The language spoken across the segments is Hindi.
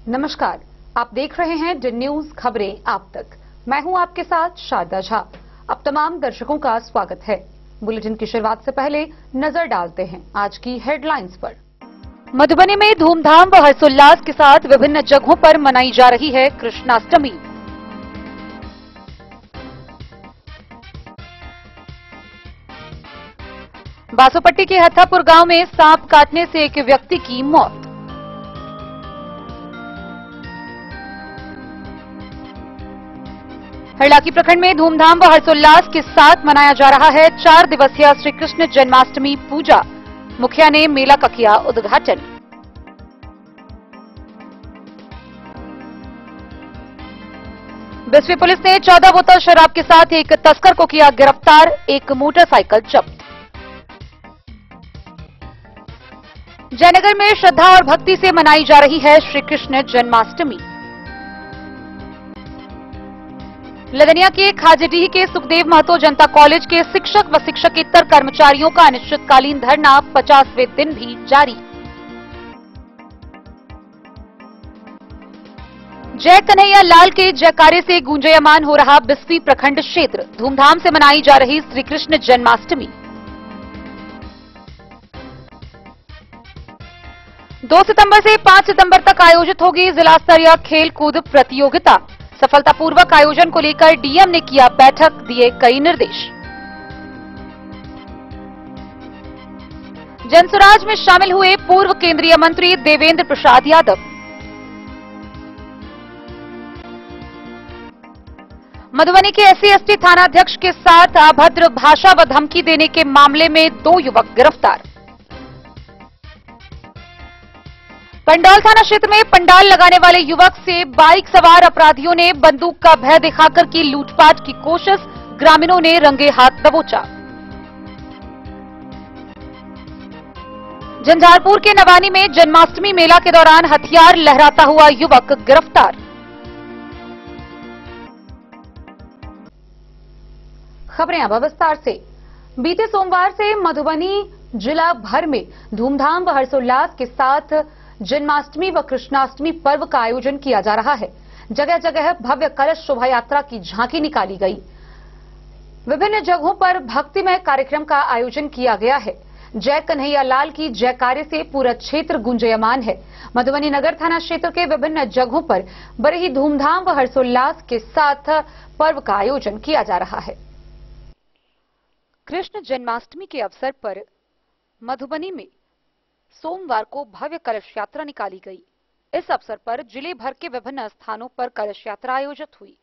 नमस्कार, आप देख रहे हैं डी न्यूज खबरें आप तक। मैं हूं आपके साथ शारदा झा। अब तमाम दर्शकों का स्वागत है। बुलेटिन की शुरुआत से पहले नजर डालते हैं आज की हेडलाइंस पर। मधुबनी में धूमधाम व हर्षोल्लास के साथ विभिन्न जगहों पर मनाई जा रही है कृष्णाष्टमी। बासोपट्टी के हथापुर गांव में सांप काटने से एक व्यक्ति की मौत। हरलाखी प्रखंड में धूमधाम व हर्षोल्लास के साथ मनाया जा रहा है 4 दिवसीय श्री कृष्ण जन्माष्टमी पूजा। मुखिया ने मेला का किया उद्घाटन। बिस्फी पुलिस ने 14 बोतल शराब के साथ एक तस्कर को किया गिरफ्तार, एक मोटरसाइकिल जब्त। जयनगर में श्रद्धा और भक्ति से मनाई जा रही है श्री कृष्ण जन्माष्टमी। लदनिया के खाजेडीह के सुखदेव महतो जनता कॉलेज के शिक्षक व शिक्षकेतर कर्मचारियों का अनिश्चितकालीन धरना 50वें दिन भी जारी। जय कन्हैया लाल के जयकारे से गूंजयमान हो रहा बिस्फी प्रखंड क्षेत्र। धूमधाम से मनाई जा रही श्री कृष्ण जन्माष्टमी। 2 सितंबर से 5 सितंबर तक आयोजित होगी जिला स्तरीय खेल कूद प्रतियोगिता। सफलतापूर्वक आयोजन को लेकर डीएम ने किया बैठक, दिए कई निर्देश। जनसुराज में शामिल हुए पूर्व केंद्रीय मंत्री देवेंद्र प्रसाद यादव। मधुबनी के एससी/एसटी थानाध्यक्ष के साथ अभद्र भाषा व धमकी देने के मामले में 2 युवक गिरफ्तार। पंडाल थाना क्षेत्र में पंडाल लगाने वाले युवक से बाइक सवार अपराधियों ने बंदूक का भय दिखाकर की लूटपाट की कोशिश, ग्रामीणों ने रंगे हाथ दबोचा। झंझारपुर के नवानी में जन्माष्टमी मेला के दौरान हथियार लहराता हुआ युवक गिरफ्तार। खबरें अब विस्तार से। बीते सोमवार से मधुबनी जिला भर में धूमधाम व हर्षोल्लास के साथ जन्माष्टमी व कृष्णाष्टमी पर्व का आयोजन किया जा रहा है। जगह जगह भव्य कलश शोभा यात्रा की झांकी निकाली गई। विभिन्न जगहों पर भक्तिमय कार्यक्रम का आयोजन किया गया है। जय कन्हैया लाल की जयकारे से पूरा क्षेत्र गुंजयमान है। मधुबनी नगर थाना क्षेत्र के विभिन्न जगहों पर बड़े ही धूमधाम व हर्षोल्लास के साथ पर्व का आयोजन किया जा रहा है। कृष्ण जन्माष्टमी के अवसर पर मधुबनी में सोमवार को भव्य कलश यात्रा निकाली गई। इस अवसर पर जिले भर के विभिन्न स्थानों पर कलश यात्रा आयोजित हुई।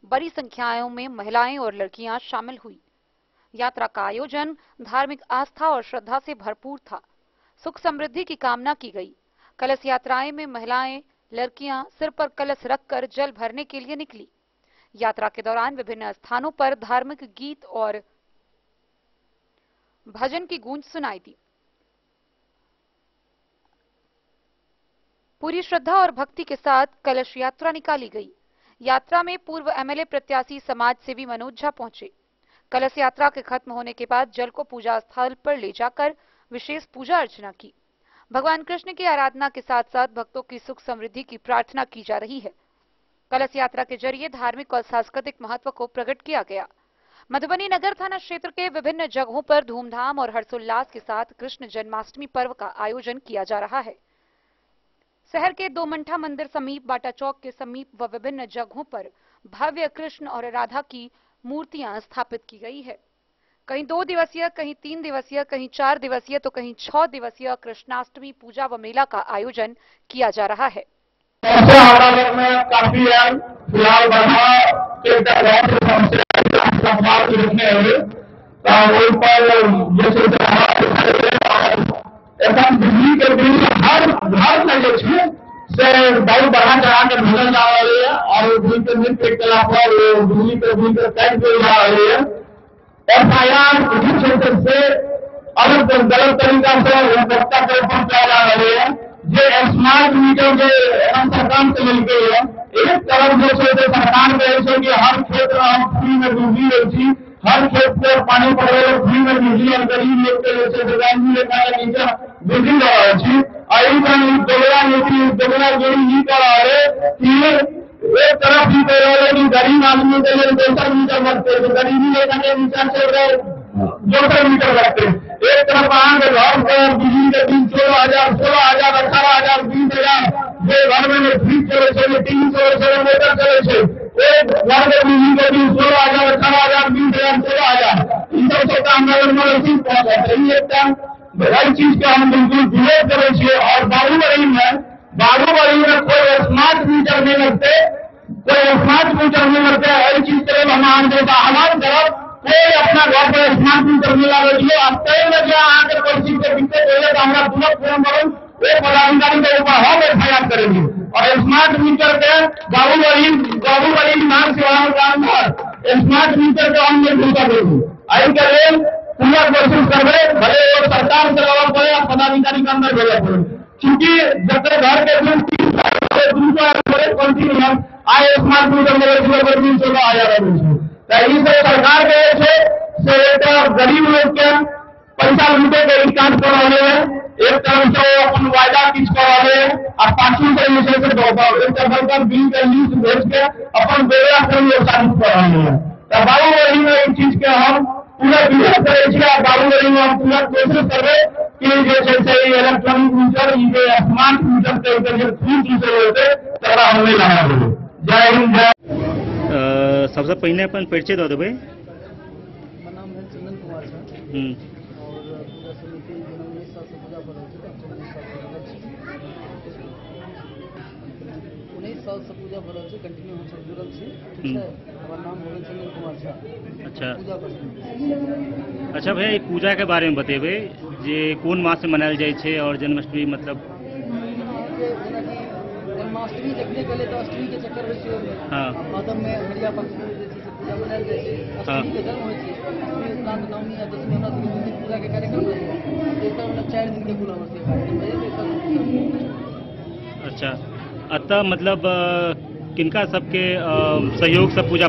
बड़ी संख्याओं में महिलाएं और लड़कियां शामिल हुई। यात्रा का आयोजन धार्मिक आस्था और श्रद्धा से भरपूर था। सुख समृद्धि की कामना की गई। कलश यात्राएं में महिलाएं, लड़कियां सिर पर कलश रखकर जल भरने के लिए निकली। यात्रा के दौरान विभिन्न स्थानों पर धार्मिक गीत और भजन की गूंज सुनाई दी। पूरी श्रद्धा और भक्ति के साथ कलश यात्रा निकाली गई। यात्रा में पूर्व एमएलए प्रत्याशी समाज सेवी मनोज झा पहुंचे। कलश यात्रा के खत्म होने के बाद जल को पूजा स्थल पर ले जाकर विशेष पूजा अर्चना की। भगवान कृष्ण की आराधना के साथ साथ भक्तों की सुख समृद्धि की प्रार्थना की जा रही है। कलश यात्रा के जरिए धार्मिक और सांस्कृतिक महत्व को प्रकट किया गया। मधुबनी नगर थाना क्षेत्र के विभिन्न जगहों पर धूमधाम और हर्षोल्लास के साथ कृष्ण जन्माष्टमी पर्व का आयोजन किया जा रहा है। शहर के 2 मंठा मंदिर समीप, बाटा चौक के समीप व विभिन्न जगहों पर भव्य कृष्ण और राधा की मूर्तियां स्थापित की गई है। कहीं 2 दिवसीय, कहीं 3 दिवसीय, कहीं 4 दिवसीय तो कहीं 6 दिवसीय कृष्णाष्टमी पूजा व मेला का आयोजन किया जा रहा है। बहुत बढ़ा चढ़ा के भजन गा रही है और नृत्य कला पर भूमि पर कैद जा रही है। एफआईआर क्षेत्र से अलग गलत तरीका से उपभोक्ता को पहुंचा जा रही है। ये स्मार्ट मीटर के सरकार से मिल गई है। एक तरफ जो है सरकार के कि हर क्षेत्र हम फ्री में बिजली रही, हर क्षेत्र को पानी पड़े फ्री में बिजली और गरीब लोग के जैसे डिजाइन लेकर नीचे बिजली रही। आई दोगला नीति दोगुनागिरी ही कर रहे कि एक तरफ ही कह रहे कि गरीब आदमी के लिए 200 मीटर लगते, तो गरीबी रेखा के नीचे से रहे 200 मीटर लगते। एक तरफ वहां के घर पर बिजली के बिल 16,000, 18,000, 20,000 जो घर में फ्रिज चले, टीवी चले, मोटर चले, एक घर में बिजली के बिल 16,000, 18,000, 20,000, 16,000 इन सबसे काम ऐसी पहुंच हर चीज के हम बिल्कुल विरोध करे। और बाबूबड़ी में कोई स्मार्ट मीटर नहीं लगते, हर चीज तरफ हम हमारी तरफ कोई अपना घर पर स्मार्ट मीटर नहीं लगे। अब कई में जो आकर कोई चीज के दिक्कत हो तो हमारा पूरा फोन करो, एक पदाधिकारी के ऊपर हम एफआईआर करेंगे। और स्मार्ट मीटर के बाबूबड़ी नाम से स्मार्ट मीटर के हम घोषणा करेंगे। आई के पूरा कोशिश करवे, भले वो सरकार से लगा पड़े या पदाधिकारी के अंदर भेजा पड़े, क्योंकि जब तक घर के बिल 3 कंटिन्यू आए स्मार्ट मीटर मेरे 16,000 से सरकार के गरीब लोग के पैसा लूटे के रिकार्ड कर रहे हैं। एक तरफ से अपन वायदा किस कर रहे हैं और पांचवी से एक तरफ बिल के लिस्ट भेज के अपन बेड़ा से साबित कर रहे हैं। तो बाबूबड़ी में एक चीज के हम पूरा विरोध करे। बाबूबड़ी में हम पूरा कोशिश करे कि जैसे इलेक्ट्रॉनिक मीटर स्मार्ट मीटर के ऊपर फ्री होते तथा हमें लगा दे। जय हिंद, जय। सबसे पहले अपन परिचय दे देवे। नाम है चंदन कुमार झा और पूरा समिति 19 साल से पूजा कर रहे थे। 19 साल से पूजा कर रहे थे, कंटिन्यू हम सब जुड़ल छी। ठीक है, हमारा नाम है चंदन कुमार झा। अच्छा पूजा कर। अच्छा भैया, पूजा के बारे में बतेबे जे कौन मास से मनायल जाए छे और जन्माष्टमी मतलब जन्माष्टमी देखने के लिए तो अष्टमी के चक्कर में हाँ मातम में हरिया पक्ष में पूजा मनायल जाए छे। अष्टमी के जन्म होय छे, अष्टमी उपरांत नवमी या दशमी होना से पूजा के कार्यक्रम होय छे। इस तरह मतलब 4 दिन के पूरा होते हैं। अच्छा, अतः मतलब किनका सबके सहयोग से पूजा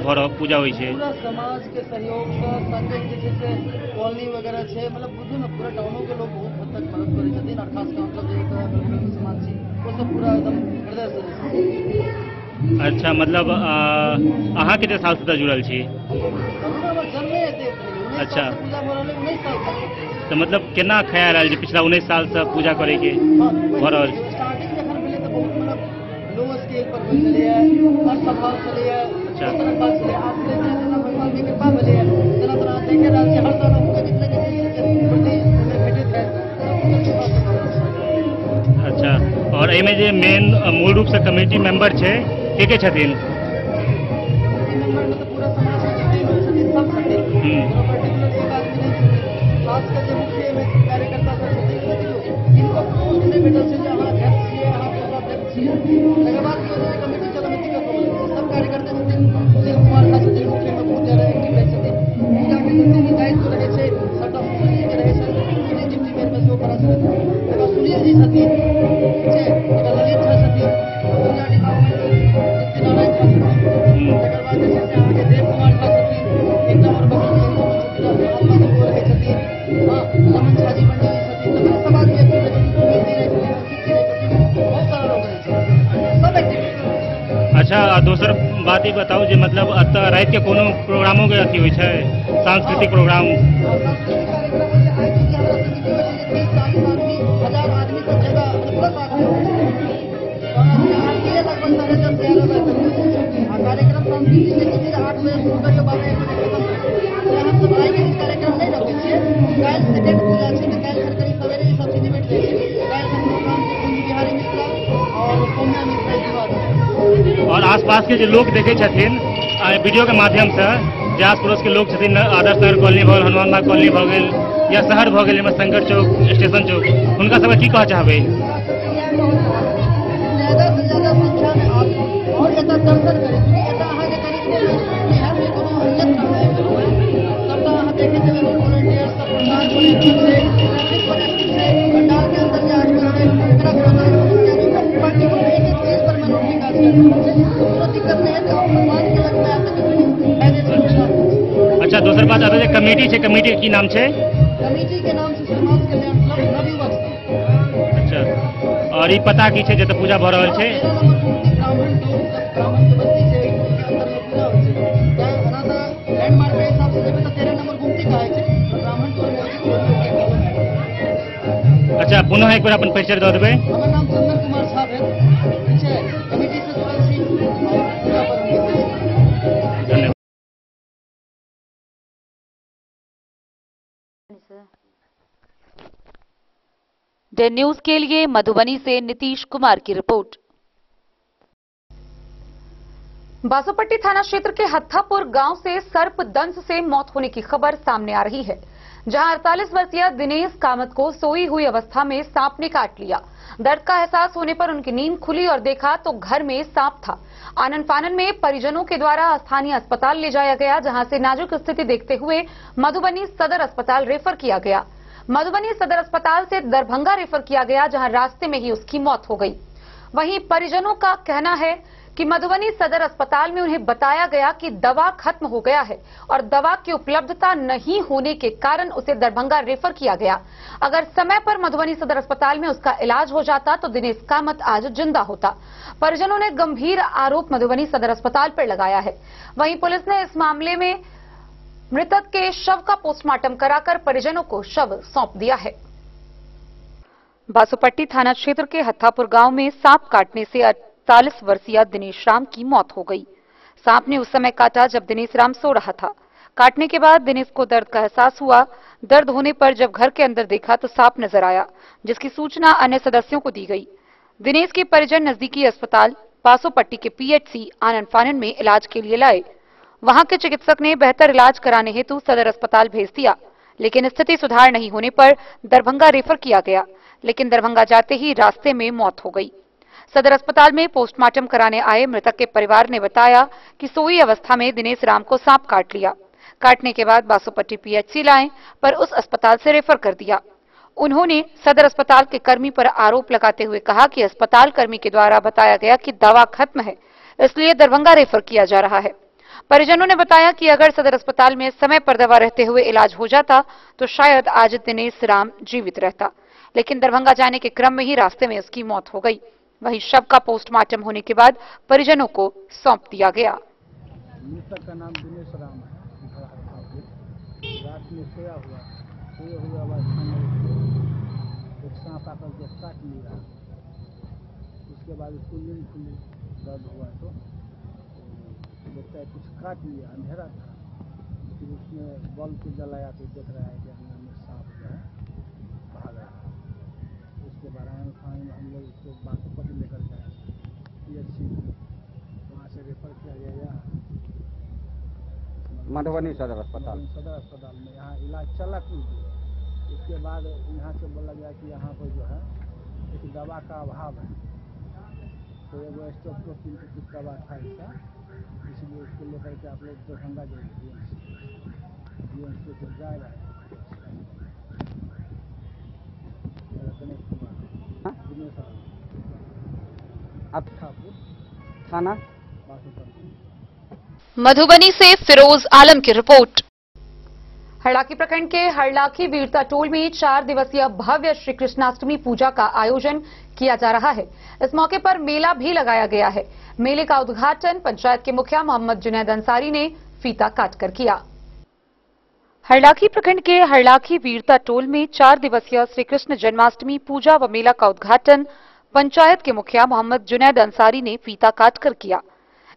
होई छे? पूरा समाज के सहयोग से संगे जैसे कॉलोनी वगैरह छे, मतलब बुझू ना पूरा टाउनों के लोग बहुत हद तक मदद करे छथिन। और खास कर मतलब जो मुसलमान छी वो सब पूरा एकदम हृदय से। अच्छा, मतलब अहाँ कितने साल से जुड़ल छी? अच्छा, तो मतलब केना ख्याल आयल जे पिछला 19 साल से पूजा करे के भ रहल छै? स्टार्टिंग जखन भेलै तऽ बहुत मतलब लो स्केल पर होय छलैया, असफल छलैया, तरक्की छलैया। आब जेना भगवान के कृपा भेलैया, जेना तरह देखे रहल छी हर साल हमके जितने के प्रति भेटैत है। अच्छा, और एमे जे मेन मूल रूप से कमेटी मेंबर छे के छथिन? पूरा समाज के जितने लोग छथिन सब छथिन। पर्टिकुलर एक आदमी नहीं छथिन, खासकर जो मुख्य कार्यकर्ता सब छथिन जिनको पोस्ट नहीं भेटल छै, अहाँ अध्यक्ष छियै, अहाँ उपाध्यक्ष छियै। तकर बाद की होय छै कमेटी समिति के सब कार्यकर्ता छथिन। सुशील कुमार झा छथिन, मुख्य में बहुत ज्यादा एक्टिव रहै छथिन। पूजा के जते भी दायित्व रहै छै सबटा सुनील के रहै छै। सुनील जी मेन में जो करा छथिन, तकर सुनील जी छथिन, ठीक छै, तकर ललित झा छथिन, पूजा डिपार्टमेंट सत्यनारायण झा छथिन, तकर बाद जे छै से अहाँ के देव कुमार झा छथिन, एकदम और बगल में आत्मा सब रहै छथिन। हां, रमन झा जी पंडित जी छथिन, तकर समाज में एक्टिव रहै छथिन, समिति रहै छथिन, बहुत सारा लोग रहै छथिन, सब एक्टिव। अच्छा, दोसर बात ई बताओ जे मतलब अतः रात के कोनो प्रोग्रामों के अथी होइ छै, सांस्कृतिक प्रोग्राम? सांस्कृतिक कार्यक्रम होय छै। आई जी हमरा समिति होय छै 30-40 आदमी, 1000 आदमी से ज्यादा प्लस आदमी होय छै। और आज के लगभग 10:30 से 11 बजे तक आ कार्यक्रम सांस्कृतिक जे छै 8 बजे शुरू करियो, 12-1 बजे खत्म करियो। हम सब आई के कार्यक्रम नहीं रखै छियै। काल्हि से डेट पूजा छै तऽ काल्हि खन करीब सवेरे ई सब चीज निबट जाइ छै। काल्हि खन प्रोग्राम छै कुंज बिहारी मिश्रा और सौम्या मिश्रा जी बात। और आसपास के जो लोग देखे छथिन वीडियो के माध्यम से, जे आस पड़ोस के लोग छथिन, आदर्श नगर कॉलोनी भऽ गेल, हनुमान बाग कॉलोनी भऽ गेल या शहर भऽ गेल, शंकर चौक, स्टेशन चौक, हुनका सबके की कहऽ चाहबै? ज्यादा से ज्यादा संख्या में आप और एतऽ दर्शन करी, एतऽ अहाँ के करीब बिहार में कोनो अन्यत्र है सबटा अहाँ देखे जेबै वॉलंटियर सब प्रदान करे छै, ट्रैफिक पुलिस छै, पंडाल के अंदर जा रहल है, एकरा प्रदान पर्टिकुलर एक चीज पर मैं विकास कर रहा हूं। कोनो दिक्कत नहीं है तो समाज के लग में आते हैं। अच्छा, दोसर बात आता है कमेटी छै, कमेटी के की नाम छै? कमेटी के नाम से समाज कल्याण क्लब नवयुवक। अच्छा, और ई पता की छे जते पूजा भ रहल छे। ब्राह्मण के बस्ती छे अंदर में पूजा होय छे त्या अनाथा लैंडमार्क के हिसाब से जेबे तो 13 नंबर गुमती कहे छे ब्राह्मण टोल में अच्छा पुनः एक बार अपन परिचय दे देबे। हमर नाम चंदन कुमार साहब है, ठीक है, कमेटी से जुड़ल छी और पूजा पर धन्यवाद। डे न्यूज के लिए मधुबनी से नीतीश कुमार की रिपोर्ट। बासोपट्टी थाना क्षेत्र के हत्थापुर गांव से सर्प दंश से मौत होने की खबर सामने आ रही है, जहां 48 वर्षीय दिनेश कामत को सोई हुई अवस्था में सांप ने काट लिया। दर्द का एहसास होने पर उनकी नींद खुली और देखा तो घर में सांप था। आनन फानन में परिजनों के द्वारा स्थानीय अस्पताल ले जाया गया, जहां से नाजुक स्थिति देखते हुए मधुबनी सदर अस्पताल रेफर किया गया। मधुबनी सदर अस्पताल से दरभंगा रेफर किया गया, जहां रास्ते में ही उसकी मौत हो गई। वहीं परिजनों का कहना है कि मधुबनी सदर अस्पताल में उन्हें बताया गया कि दवा खत्म हो गया है और दवा की उपलब्धता नहीं होने के कारण उसे दरभंगा रेफर किया गया। अगर समय पर मधुबनी सदर अस्पताल में उसका इलाज हो जाता तो दिनेश कामत आज जिंदा होता। परिजनों ने गंभीर आरोप मधुबनी सदर अस्पताल पर लगाया है। वहीं पुलिस ने इस मामले में मृतक के शव का पोस्टमार्टम कराकर परिजनों को शव सौंप दिया है। बासोपट्टी थाना क्षेत्र के हत्थापुर गांव में सांप काटने से 48 वर्षीय दिनेश राम की मौत हो गई। सांप ने उस समय काटा जब दिनेश राम सो रहा था। काटने के बाद दिनेश को दर्द का एहसास हुआ। दर्द होने पर जब घर के अंदर देखा तो सांप नजर आया, जिसकी सूचना अन्य सदस्यों को दी गई। दिनेश के परिजन नजदीकी अस्पताल बासोपट्टी के पीएचसी आनन फानन में इलाज के लिए लाए। वहां के चिकित्सक ने बेहतर इलाज कराने हेतु सदर अस्पताल भेज दिया, लेकिन स्थिति सुधार नहीं होने पर दरभंगा रेफर किया गया, लेकिन दरभंगा जाते ही रास्ते में मौत हो गई। सदर अस्पताल में पोस्टमार्टम कराने आए मृतक के परिवार ने बताया कि सोई अवस्था में दिनेश राम को सांप काट लिया। काटने के बाद बासोपट्टी पीएचसी लाए पर उस अस्पताल से रेफर कर दिया। उन्होंने सदर अस्पताल के कर्मी पर आरोप लगाते हुए कहा कि अस्पताल कर्मी के द्वारा बताया गया कि दवा खत्म है, इसलिए दरभंगा रेफर किया जा रहा है। परिजनों ने बताया कि अगर सदर अस्पताल में समय पर दवा रहते हुए इलाज हो जाता तो शायद आज दिनेश राम जीवित रहता, लेकिन दरभंगा जाने के क्रम में ही रास्ते में उसकी मौत हो गई। वहीं शव का पोस्टमार्टम होने के बाद परिजनों को सौंप दिया गया। मृतक का नाम दिनेश राम है। रात में सोया हुआ अवस्था में एक सांप आकर के काट लिया। उसके बाद उसको नींद खुली, दर्द हुआ तो लगता है कुछ काट लिया। अंधेरा था, फिर उसने बल्ब को जलाया तो देख रहा है कि अंदर में सांप जो है भाग रहा है। उसके बाद हम लोग उसको बासोपट्टी लेकर गए पीएचसी, वहाँ से रेफर किया गया मधुबनी सदर अस्पताल में। यहाँ इलाज चला कुछ देर, उसके बाद यहाँ से बोला गया कि यहाँ पर जो है एक दवा का अभाव है, तो एगो स्टेप्रोफिन की कुछ दवा था इसका, इसलिए उसको लेकर के आप लोग दरभंगा जाएंगे। डीएमसी से जा रहा है दिनेश थाना मधुबनी से फिरोज आलम की रिपोर्ट। हरलाखी प्रखंड के हरलाखी वीरता टोल में 4 दिवसीय भव्य श्री कृष्णाष्टमी पूजा का आयोजन किया जा रहा है। इस मौके पर मेला भी लगाया गया है। मेले का उद्घाटन पंचायत के मुखिया मोहम्मद जुनैद अंसारी ने फीता काटकर किया। हरलाखी प्रखंड के हरलाखी वीरता टोल में 4 दिवसीय श्री कृष्ण जन्माष्टमी पूजा व मेला का उद्घाटन पंचायत के मुखिया मोहम्मद जुनैद अंसारी ने फीता काटकर किया।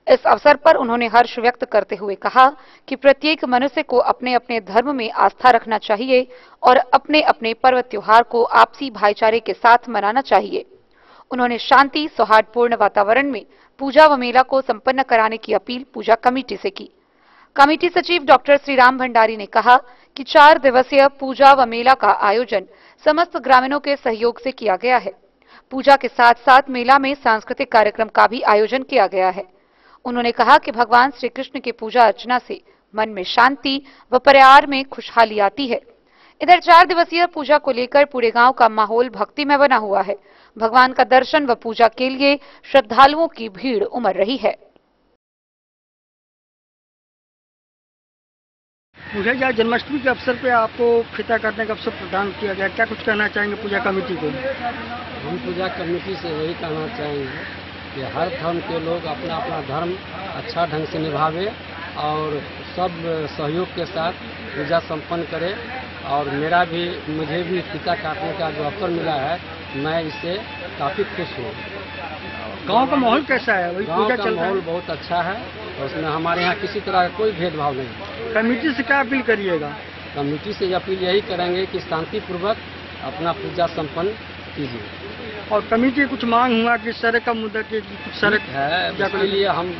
इस अवसर पर उन्होंने हर्ष व्यक्त करते हुए कहा कि प्रत्येक मनुष्य को अपने अपने धर्म में आस्था रखना चाहिए और अपने अपने पर्व त्योहार को आपसी भाईचारे के साथ मनाना चाहिए। उन्होंने शांति सौहार्दपूर्ण वातावरण में पूजा व मेला को संपन्न कराने की अपील पूजा कमेटी से की। कमेटी सचिव डॉक्टर श्रीराम भंडारी ने कहा कि 4 दिवसीय पूजा व मेला का आयोजन समस्त ग्रामीणों के सहयोग से किया गया है। पूजा के साथ साथ मेला में सांस्कृतिक कार्यक्रम का भी आयोजन किया गया है। उन्होंने कहा कि भगवान श्री कृष्ण की पूजा अर्चना से मन में शांति व परिवार में खुशहाली आती है। इधर 4 दिवसीय पूजा को लेकर पूरे गांव का माहौल भक्तिमय बना हुआ है। भगवान का दर्शन व पूजा के लिए श्रद्धालुओं की भीड़ उमड़ रही है। मुझे यहाँ जन्माष्टमी के अवसर पे आपको फीता काटने का अवसर प्रदान किया गया, क्या कुछ कहना चाहेंगे पूजा कमेटी को? हम पूजा कमेटी से यही कहना चाहेंगे कि हर धर्म के लोग अपना अपना धर्म अच्छा ढंग से निभावे और सब सहयोग के साथ पूजा संपन्न करें। और मुझे भी फीता काटने का जो अवसर मिला है, मैं इससे काफ़ी खुश हूँ। गांव का माहौल कैसा है? वही गांव पूजा का चल रहा माहौल है। बहुत अच्छा है और उसमें हमारे यहाँ किसी तरह का कोई भेदभाव नहीं। कमेटी से क्या अपील करिएगा? कमेटी से अपील यही करेंगे कि शांतिपूर्वक अपना पूजा संपन्न कीजिए। और कमेटी कुछ मांग हुआ कि सड़क का मुद्दा की कुछ सड़क है, इसके लिए हम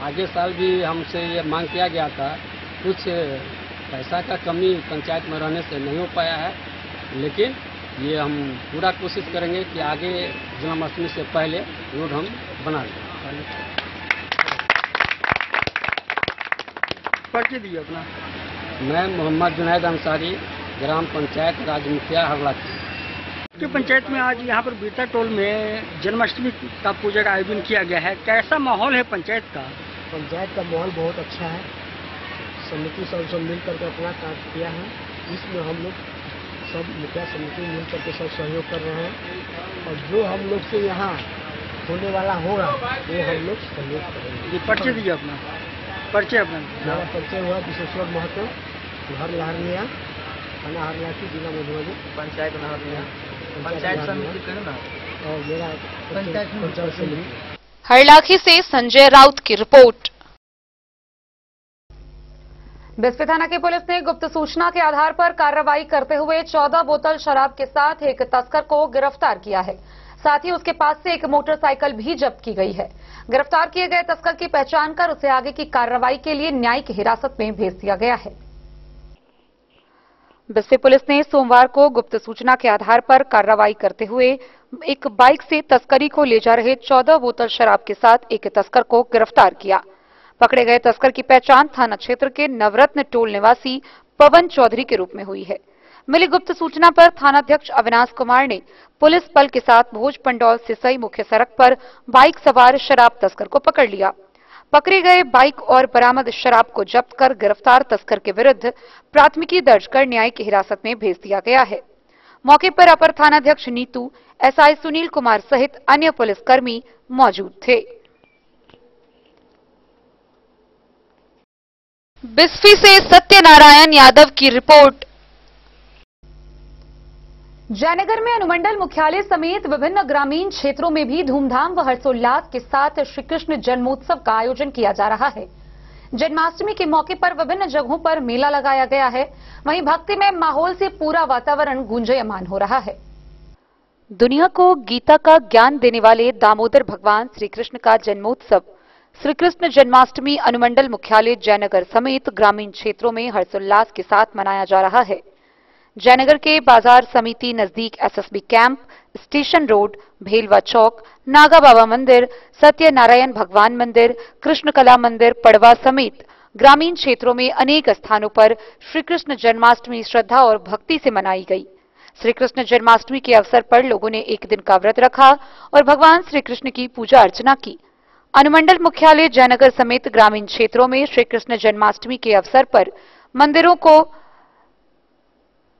आगे साल भी हमसे ये मांग किया गया था। कुछ पैसा का कमी पंचायत में रहने से नहीं हो पाया है, लेकिन ये हम पूरा कोशिश करेंगे कि आगे जन्माष्टमी से पहले रोड हम बना लें। पर्ची दिए अपना। मैं मोहम्मद जुनैद अंसारी, ग्राम पंचायत राज मुखिया हरलाखी। की पंचायत में आज यहाँ पर बीता टोल में जन्माष्टमी का पूजा का आयोजन किया गया है, कैसा माहौल है पंचायत का? पंचायत का माहौल बहुत अच्छा है। समिति सब मिल करके अपना कार्य किया है। इसमें हम लोग सब मुखिया समिति मिल करके सब सहयोग कर रहे हैं और जो हम लोग से यहाँ होने वाला होगा वो हम लोग सहयोग करेंगे। ये पर्ची दिए अपना। पर्चे अपना। मेरा परिचय हुआ विशेश्वर महतो, घर लहरनिया, थाना हरलाखी, जिला मधुबनी, पंचायत लहरनिया, पंचायत समिति करना और मेरा पंचायत समिति। हरलाखी से संजय राउत की रिपोर्ट। बिस्फी थाना की पुलिस ने गुप्त सूचना के आधार पर कार्रवाई करते हुए 14 बोतल शराब के साथ एक तस्कर को गिरफ्तार किया है। साथ ही उसके पास से एक मोटरसाइकिल भी जब्त की गई है। गिरफ्तार किए गए तस्कर की पहचान कर उसे आगे की कार्रवाई के लिए न्यायिक हिरासत में भेज दिया गया है। बिस्फी पुलिस ने सोमवार को गुप्त सूचना के आधार पर कार्रवाई करते हुए एक बाइक से तस्करी को ले जा रहे 14 बोतल शराब के साथ एक तस्कर को गिरफ्तार किया। पकड़े गए तस्कर की पहचान थाना क्षेत्र के नवरत्न टोल निवासी पवन चौधरी के रूप में हुई है। मिली गुप्त सूचना पर थानाध्यक्ष अविनाश कुमार ने पुलिस बल के साथ भोज पंडौल सिसई मुख्य सड़क पर बाइक सवार शराब तस्कर को पकड़ लिया। पकड़े गए बाइक और बरामद शराब को जब्त कर गिरफ्तार तस्कर के विरुद्ध प्राथमिकी दर्ज कर न्यायिक हिरासत में भेज दिया गया है। मौके पर अपर थानाध्यक्ष नीतू, एसआई सुनील कुमार सहित अन्य पुलिसकर्मी मौजूद थे। बिस्फी से सत्यनारायण यादव की रिपोर्ट। जयनगर में अनुमंडल मुख्यालय समेत विभिन्न ग्रामीण क्षेत्रों में भी धूमधाम व हर्षोल्लास के साथ श्री कृष्ण जन्मोत्सव का आयोजन किया जा रहा है। जन्माष्टमी के मौके पर विभिन्न जगहों पर मेला लगाया गया है। वहीं भक्तिमय माहौल से पूरा वातावरण गूंजयमान हो रहा है। दुनिया को गीता का ज्ञान देने वाले दामोदर भगवान श्री कृष्ण का जन्मोत्सव श्री कृष्ण जन्माष्टमी अनुमंडल मुख्यालय जयनगर समेत ग्रामीण क्षेत्रों में हर्षोल्लास के साथ मनाया जा रहा है। जयनगर के बाजार समिति नजदीक SSB camp, station road, Bhelwa चौक, नागा बाबा मंदिर, सत्यनारायण भगवान मंदिर, कृष्ण कला मंदिर, पड़वा समेत ग्रामीण क्षेत्रों में अनेक स्थानों पर श्री कृष्ण जन्माष्टमी श्रद्धा और भक्ति से मनाई गई। श्री कृष्ण जन्माष्टमी के अवसर पर लोगों ने एक दिन का व्रत रखा और भगवान श्री कृष्ण की पूजा अर्चना की। अनुमंडल मुख्यालय जयनगर समेत ग्रामीण क्षेत्रों में श्री कृष्ण जन्माष्टमी के अवसर पर मंदिरों को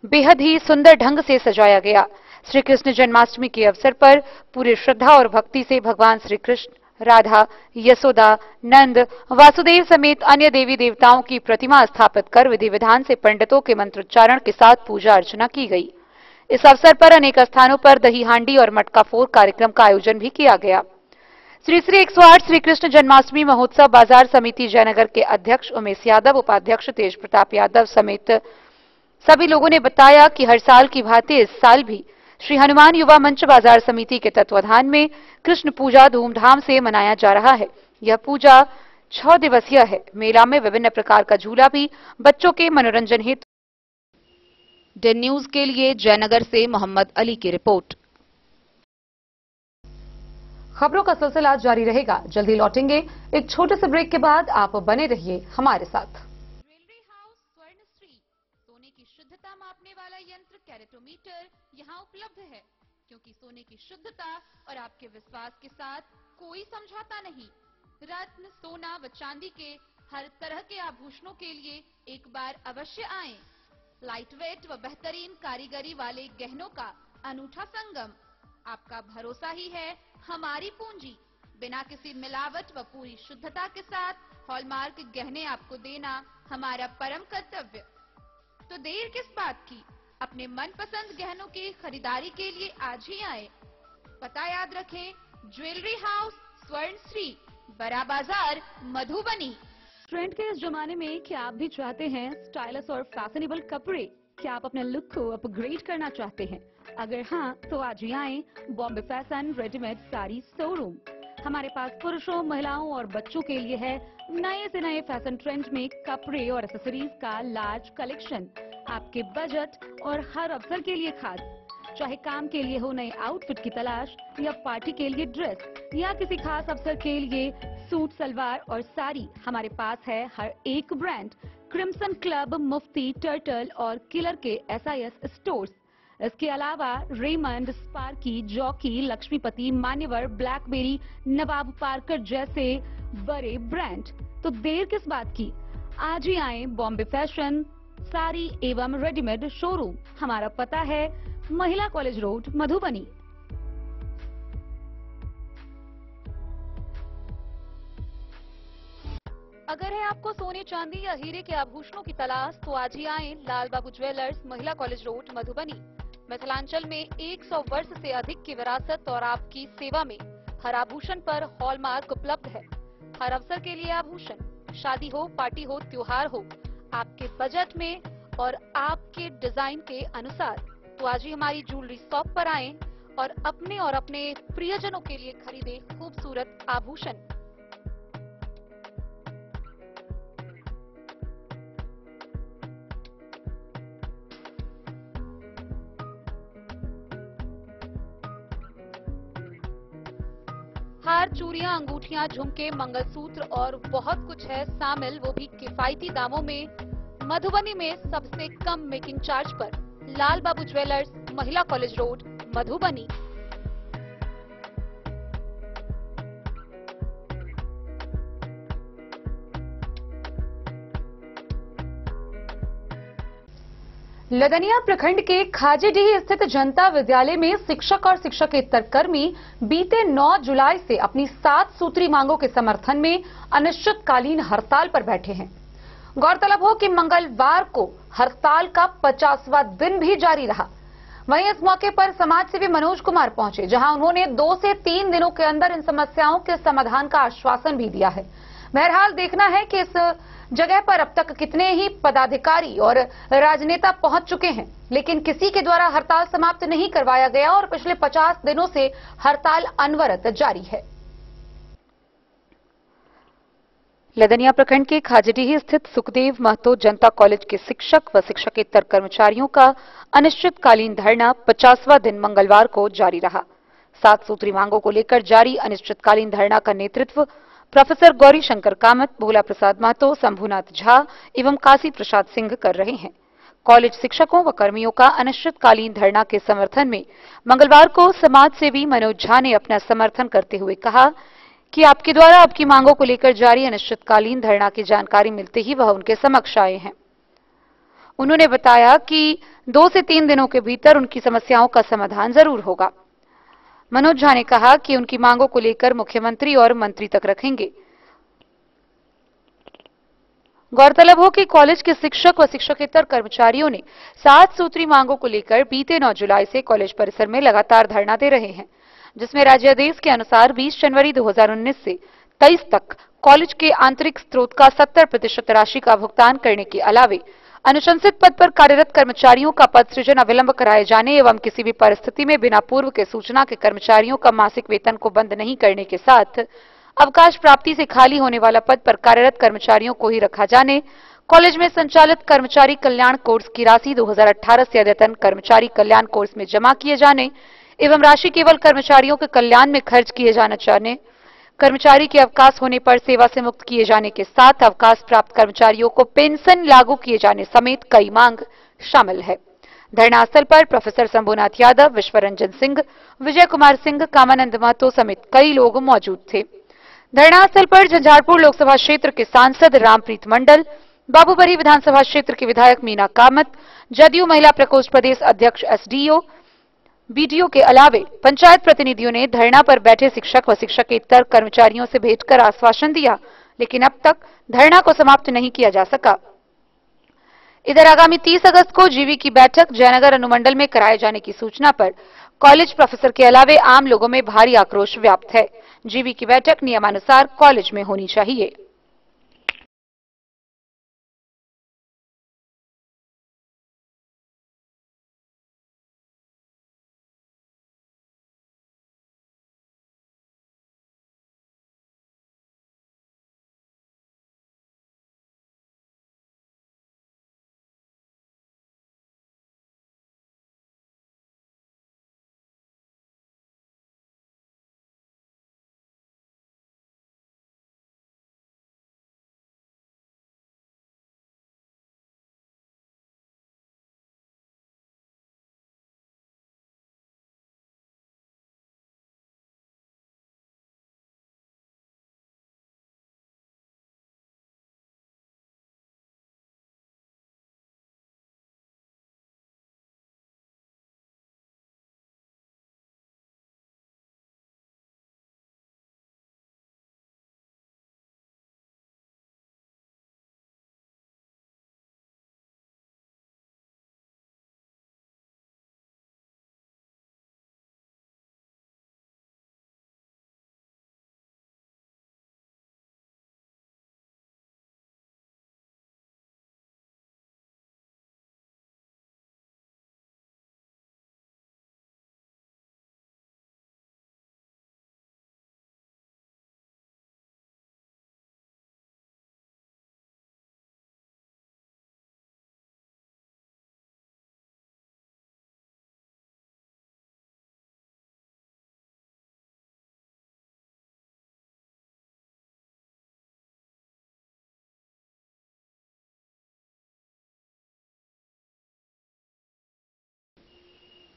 बेहद ही सुंदर ढंग से सजाया गया। श्री कृष्ण जन्माष्टमी के अवसर पर पूरी श्रद्धा और भक्ति से भगवान श्री कृष्ण, राधा, यशोदा, नंद, वासुदेव समेत अन्य देवी देवताओं की प्रतिमा स्थापित कर विधि विधान से पंडितों के मंत्रोच्चारण के साथ पूजा अर्चना की गई। इस अवसर पर अनेक स्थानों पर दही हांडी और मटका फोड़ कार्यक्रम का आयोजन भी किया गया। श्री 108 श्री कृष्ण जन्माष्टमी महोत्सव बाजार समिति जयनगर के अध्यक्ष उमेश यादव, उपाध्यक्ष तेज प्रताप यादव समेत सभी लोगों ने बताया कि हर साल की भांति इस साल भी श्री हनुमान युवा मंच बाजार समिति के तत्वाधान में कृष्ण पूजा धूमधाम से मनाया जा रहा है। यह पूजा 6 दिवसीय है। मेला में विभिन्न प्रकार का झूला भी बच्चों के मनोरंजन हेतु। डेन न्यूज के लिए जयनगर से मोहम्मद अली की रिपोर्ट। खबरों का सिलसिला जारी रहेगा। जल्दी लौटेंगे एक छोटे से ब्रेक के बाद। आप बने रहिए हमारे साथ। ज्वेलरी हाउस स्वर्णश्री, सोने की शुद्धता मापने वाला यंत्र कैरेटोमीटर यहाँ उपलब्ध है, क्योंकि सोने की शुद्धता और आपके विश्वास के साथ कोई समझौता नहीं। रत्न, सोना व चांदी के हर तरह के आभूषणों के लिए एक बार अवश्य आएं। लाइटवेट व बेहतरीन कारीगरी वाले गहनों का अनूठा संगम। आपका भरोसा ही है हमारी पूंजी। बिना किसी मिलावट व पूरी शुद्धता के साथ हॉलमार्क गहने आपको देना हमारा परम कर्तव्य। तो देर किस बात की, अपने मनपसंद गहनों की खरीदारी के लिए आज ही आए। पता याद रखें, ज्वेलरी हाउस स्वर्ण श्री, बड़ा बाजार, मधुबनी। ट्रेंड के इस जमाने में क्या आप भी चाहते हैं स्टाइलिश और फैशनेबल कपड़े? क्या आप अपने लुक को अपग्रेड करना चाहते हैं? अगर हाँ, तो आज ही आएं Bombay fashion readymade sari showroom. हमारे पास पुरुषों, महिलाओं और बच्चों के लिए है नए से नए फैशन ट्रेंड में कपड़े और एक्सेसरीज का लार्ज कलेक्शन। आपके बजट और हर अवसर के लिए खास। चाहे काम के लिए हो नए आउटफिट की तलाश, या पार्टी के लिए ड्रेस, या किसी खास अवसर के लिए सूट, सलवार और साड़ी, हमारे पास है हर एक ब्रांड। क्रिम्सन क्लब, मुफ्ती, टर्टल और किलर के SIS स्टोर्स। इसके अलावा रेमंड, स्पार्की, जॉकी, लक्ष्मीपति, मान्यवर, ब्लैकबेरी, नवाब पार्कर जैसे बड़े ब्रांड। तो देर किस बात की, आज ही आए बॉम्बे फैशन साड़ी एवं रेडीमेड शोरूम। हमारा पता है महिला कॉलेज रोड, मधुबनी। अगर है आपको सोने, चांदी या हीरे के आभूषणों की तलाश, तो आज ही आए लाल बाबू ज्वेलर्स, महिला कॉलेज रोड, मधुबनी। मिथिलांचल में 100 वर्ष से अधिक की विरासत और आपकी सेवा में हर आभूषण पर हॉलमार्क उपलब्ध है। हर अवसर के लिए आभूषण, शादी हो, पार्टी हो, त्योहार हो, आपके बजट में और आपके डिजाइन के अनुसार। तो आज ही हमारी ज्वेलरी शॉप पर आएं और अपने प्रियजनों के लिए खरीदें खूबसूरत आभूषण। हार, चूड़ियां, अंगूठियां, झुमके, मंगलसूत्र और बहुत कुछ है शामिल, वो भी किफायती दामों में। मधुबनी में सबसे कम मेकिंग चार्ज पर लाल बाबू ज्वेलर्स, महिला कॉलेज रोड, मधुबनी। लदनिया प्रखंड के खाजेडीह स्थित जनता विद्यालय में शिक्षक और शिक्षकेतर कर्मी बीते 9 जुलाई से अपनी 7 सूत्री मांगों के समर्थन में अनिश्चितकालीन हड़ताल पर बैठे हैं। गौरतलब हो कि मंगलवार को हड़ताल का 50वां दिन भी जारी रहा। वहीं इस मौके पर समाज सेवी मनोज कुमार पहुंचे, जहां उन्होंने 2 से 3 दिनों के अंदर इन समस्याओं के समाधान का आश्वासन भी दिया है। बहरहाल देखना है कि इस जगह पर अब तक कितने ही पदाधिकारी और राजनेता पहुंच चुके हैं, लेकिन किसी के द्वारा हड़ताल समाप्त नहीं करवाया गया और पिछले 50 दिनों से हड़ताल अनवरत जारी है। लदनिया प्रखंड के खाजेडीह स्थित सुखदेव महतो जनता कॉलेज के शिक्षक व शिक्षकेतर कर्मचारियों का अनिश्चितकालीन धरना 50वां दिन मंगलवार को जारी रहा। 7 सूत्री मांगों को लेकर जारी अनिश्चितकालीन धरना का नेतृत्व प्रोफेसर गौरी शंकर कामत, भोला प्रसाद महतो, शंभुनाथ झा एवं काशी प्रसाद सिंह कर रहे हैं। कॉलेज शिक्षकों व कर्मियों का अनिश्चितकालीन धरना के समर्थन में मंगलवार को समाज सेवी मनोज झा ने अपना समर्थन करते हुए कहा कि आपके द्वारा आपकी मांगों को लेकर जारी अनिश्चितकालीन धरना की जानकारी मिलते ही वह उनके समक्ष आए हैं। उन्होंने बताया कि 2 से 3 दिनों के भीतर उनकी समस्याओं का समाधान जरूर होगा। मनोज झा ने कहा कि उनकी मांगों को लेकर मुख्यमंत्री और मंत्री तक रखेंगे। गौरतलब हो कि कॉलेज के शिक्षक व शिक्षकेतर कर्मचारियों ने 7 सूत्री मांगों को लेकर बीते 9 जुलाई से कॉलेज परिसर में लगातार धरना दे रहे हैं, जिसमें राज्यादेश के अनुसार 20 जनवरी 2019 से 23 तक कॉलेज के आंतरिक स्रोत का 70% राशि का भुगतान करने के अलावे अनुशंसित पद पर कार्यरत कर्मचारियों का पद सृजन अविलंब कराए जाने एवं किसी भी परिस्थिति में बिना पूर्व के सूचना के कर्मचारियों का मासिक वेतन को बंद नहीं करने के साथ अवकाश प्राप्ति से खाली होने वाला पद पर कार्यरत कर्मचारियों को ही रखा जाने, कॉलेज में संचालित कर्मचारी कल्याण कोर्स की राशि 2018 से अद्यतन कर्मचारी कल्याण कोर्स में जमा किए जाने एवं राशि केवल कर्मचारियों के कल्याण में खर्च किए जाना चाहिए, कर्मचारी के अवकाश होने पर सेवा से मुक्त किए जाने के साथ अवकाश प्राप्त कर्मचारियों को पेंशन लागू किए जाने समेत कई मांग शामिल है। धरना स्थल पर प्रोफेसर शंभुनाथ यादव, विश्वरंजन सिंह, विजय कुमार सिंह, कामानंद महतो समेत कई लोग मौजूद थे। धरना स्थल पर झंझारपुर लोकसभा क्षेत्र के सांसद रामप्रीत मंडल, बाबूबरी विधानसभा क्षेत्र के विधायक मीना कामत, जदयू महिला प्रकोष्ठ प्रदेश अध्यक्ष एसडीओ, बीडीओ के अलावे पंचायत प्रतिनिधियों ने धरना पर बैठे शिक्षक व शिक्षकेतर कर्मचारियों से भेंट कर आश्वासन दिया, लेकिन अब तक धरना को समाप्त नहीं किया जा सका। इधर आगामी 30 अगस्त को जीवी की बैठक जयनगर अनुमंडल में कराए जाने की सूचना पर कॉलेज प्रोफेसर के अलावे आम लोगों में भारी आक्रोश व्याप्त है। जीवी की बैठक नियमानुसार कॉलेज में होनी चाहिए।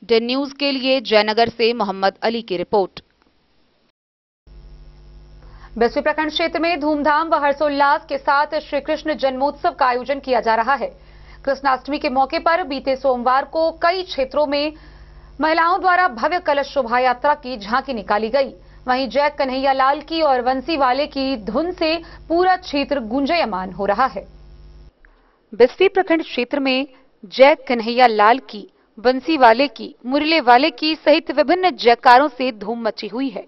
डेन न्यूज के लिए जयनगर से मोहम्मद अली की रिपोर्ट। बिस्फी प्रखंड क्षेत्र में धूमधाम व हर्षोल्लास के साथ श्री कृष्ण जन्मोत्सव का आयोजन किया जा रहा है। कृष्णाष्टमी के मौके पर बीते सोमवार को कई क्षेत्रों में महिलाओं द्वारा भव्य कलश शोभा यात्रा की झांकी निकाली गई। वहीं जय कन्हैया लाल की और बंसी वाले की धुन से पूरा क्षेत्र गूंजयमान हो रहा है। बिस्फी प्रखंड क्षेत्र में जय कन्हैया लाल की, बंसी वाले की, मुरले वाले की सहित विभिन्न जयकारों से धूम मची हुई है।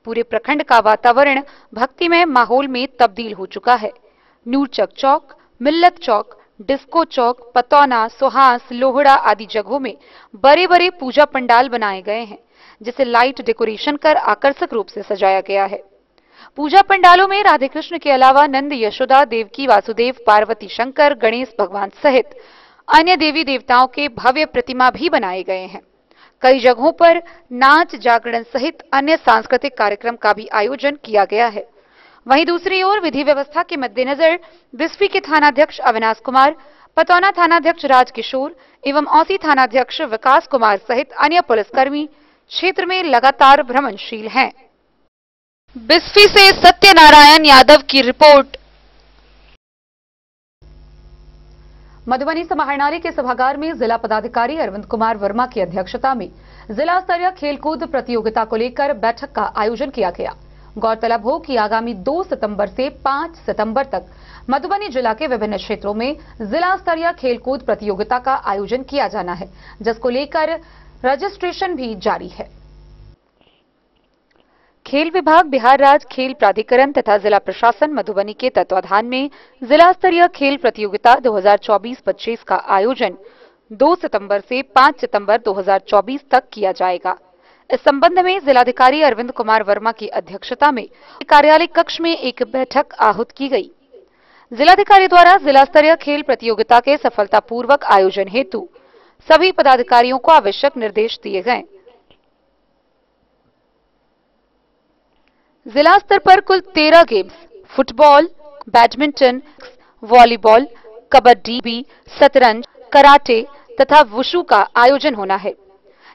पूरे प्रखंड का वातावरण भक्तिमय माहौल में तब्दील हो चुका है। नूरचक चौक, मिल्लत चौक, डिस्को चौक, पतौना, सोहास, लोहड़ा आदि जगहों में बड़े बड़े पूजा पंडाल बनाए गए हैं, जिसे लाइट डेकोरेशन कर आकर्षक रूप से सजाया गया है। पूजा पंडालों में राधे कृष्ण के अलावा नंद, यशोदा, देवकी, वासुदेव, पार्वती, शंकर, गणेश भगवान सहित अन्य देवी देवताओं के भव्य प्रतिमा भी बनाए गए हैं। कई जगहों पर नाच, जागरण सहित अन्य सांस्कृतिक कार्यक्रम का भी आयोजन किया गया है। वहीं दूसरी ओर विधि व्यवस्था के मद्देनजर बिस्फी के थानाध्यक्ष अविनाश कुमार, पतौना थानाध्यक्ष राजकिशोर एवं औसी थानाध्यक्ष विकास कुमार सहित अन्य पुलिसकर्मी क्षेत्र में लगातार भ्रमणशील हैं। बिस्फी से सत्यनारायण यादव की रिपोर्ट। मधुबनी समाहरणालय के सभागार में जिला पदाधिकारी अरविंद कुमार वर्मा की अध्यक्षता में जिला स्तरीय खेलकूद प्रतियोगिता को लेकर बैठक का आयोजन किया गया। गौरतलब हो कि आगामी 2 सितंबर से 5 सितंबर तक मधुबनी जिला के विभिन्न क्षेत्रों में जिला स्तरीय खेलकूद प्रतियोगिता का आयोजन किया जाना है, जिसको लेकर रजिस्ट्रेशन भी जारी है। खेल विभाग, बिहार राज्य खेल प्राधिकरण तथा जिला प्रशासन मधुबनी के तत्वाधान में जिला स्तरीय खेल प्रतियोगिता 2024-25 का आयोजन 2 सितंबर से 5 सितंबर 2024 तक किया जाएगा। इस संबंध में जिलाधिकारी अरविंद कुमार वर्मा की अध्यक्षता में कार्यालय कक्ष में एक बैठक आहूत की गई। जिलाधिकारी द्वारा जिला स्तरीय खेल प्रतियोगिता के सफलतापूर्वक आयोजन हेतु सभी पदाधिकारियों को आवश्यक निर्देश दिए गए। जिला स्तर पर कुल 13 games football, badminton, volleyball, kabaddi, शतरंज, कराटे तथा वुशु का आयोजन होना है।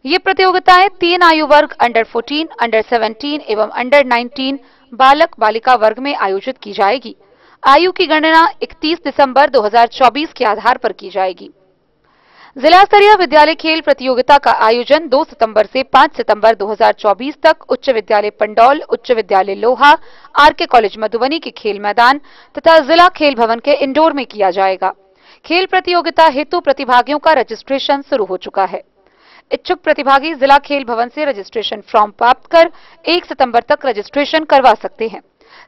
ये प्रतियोगिताएं 3 आयु वर्ग अंडर 14, अंडर 17 एवं अंडर 19 बालक बालिका वर्ग में आयोजित की जाएगी। आयु की गणना 31 दिसंबर 2024 के आधार पर की जाएगी। जिला स्तरीय विद्यालय खेल प्रतियोगिता का आयोजन 2 सितंबर से 5 सितंबर 2024 तक उच्च विद्यालय पंडौल, उच्च विद्यालय लोहा, आरके कॉलेज मधुबनी के खेल मैदान तथा जिला खेल भवन के इंडोर में किया जाएगा। खेल प्रतियोगिता हेतु प्रतिभागियों का रजिस्ट्रेशन शुरू हो चुका है। इच्छुक प्रतिभागी जिला खेल भवन से रजिस्ट्रेशन फॉर्म प्राप्त कर 1 सितंबर तक रजिस्ट्रेशन करवा सकते हैं।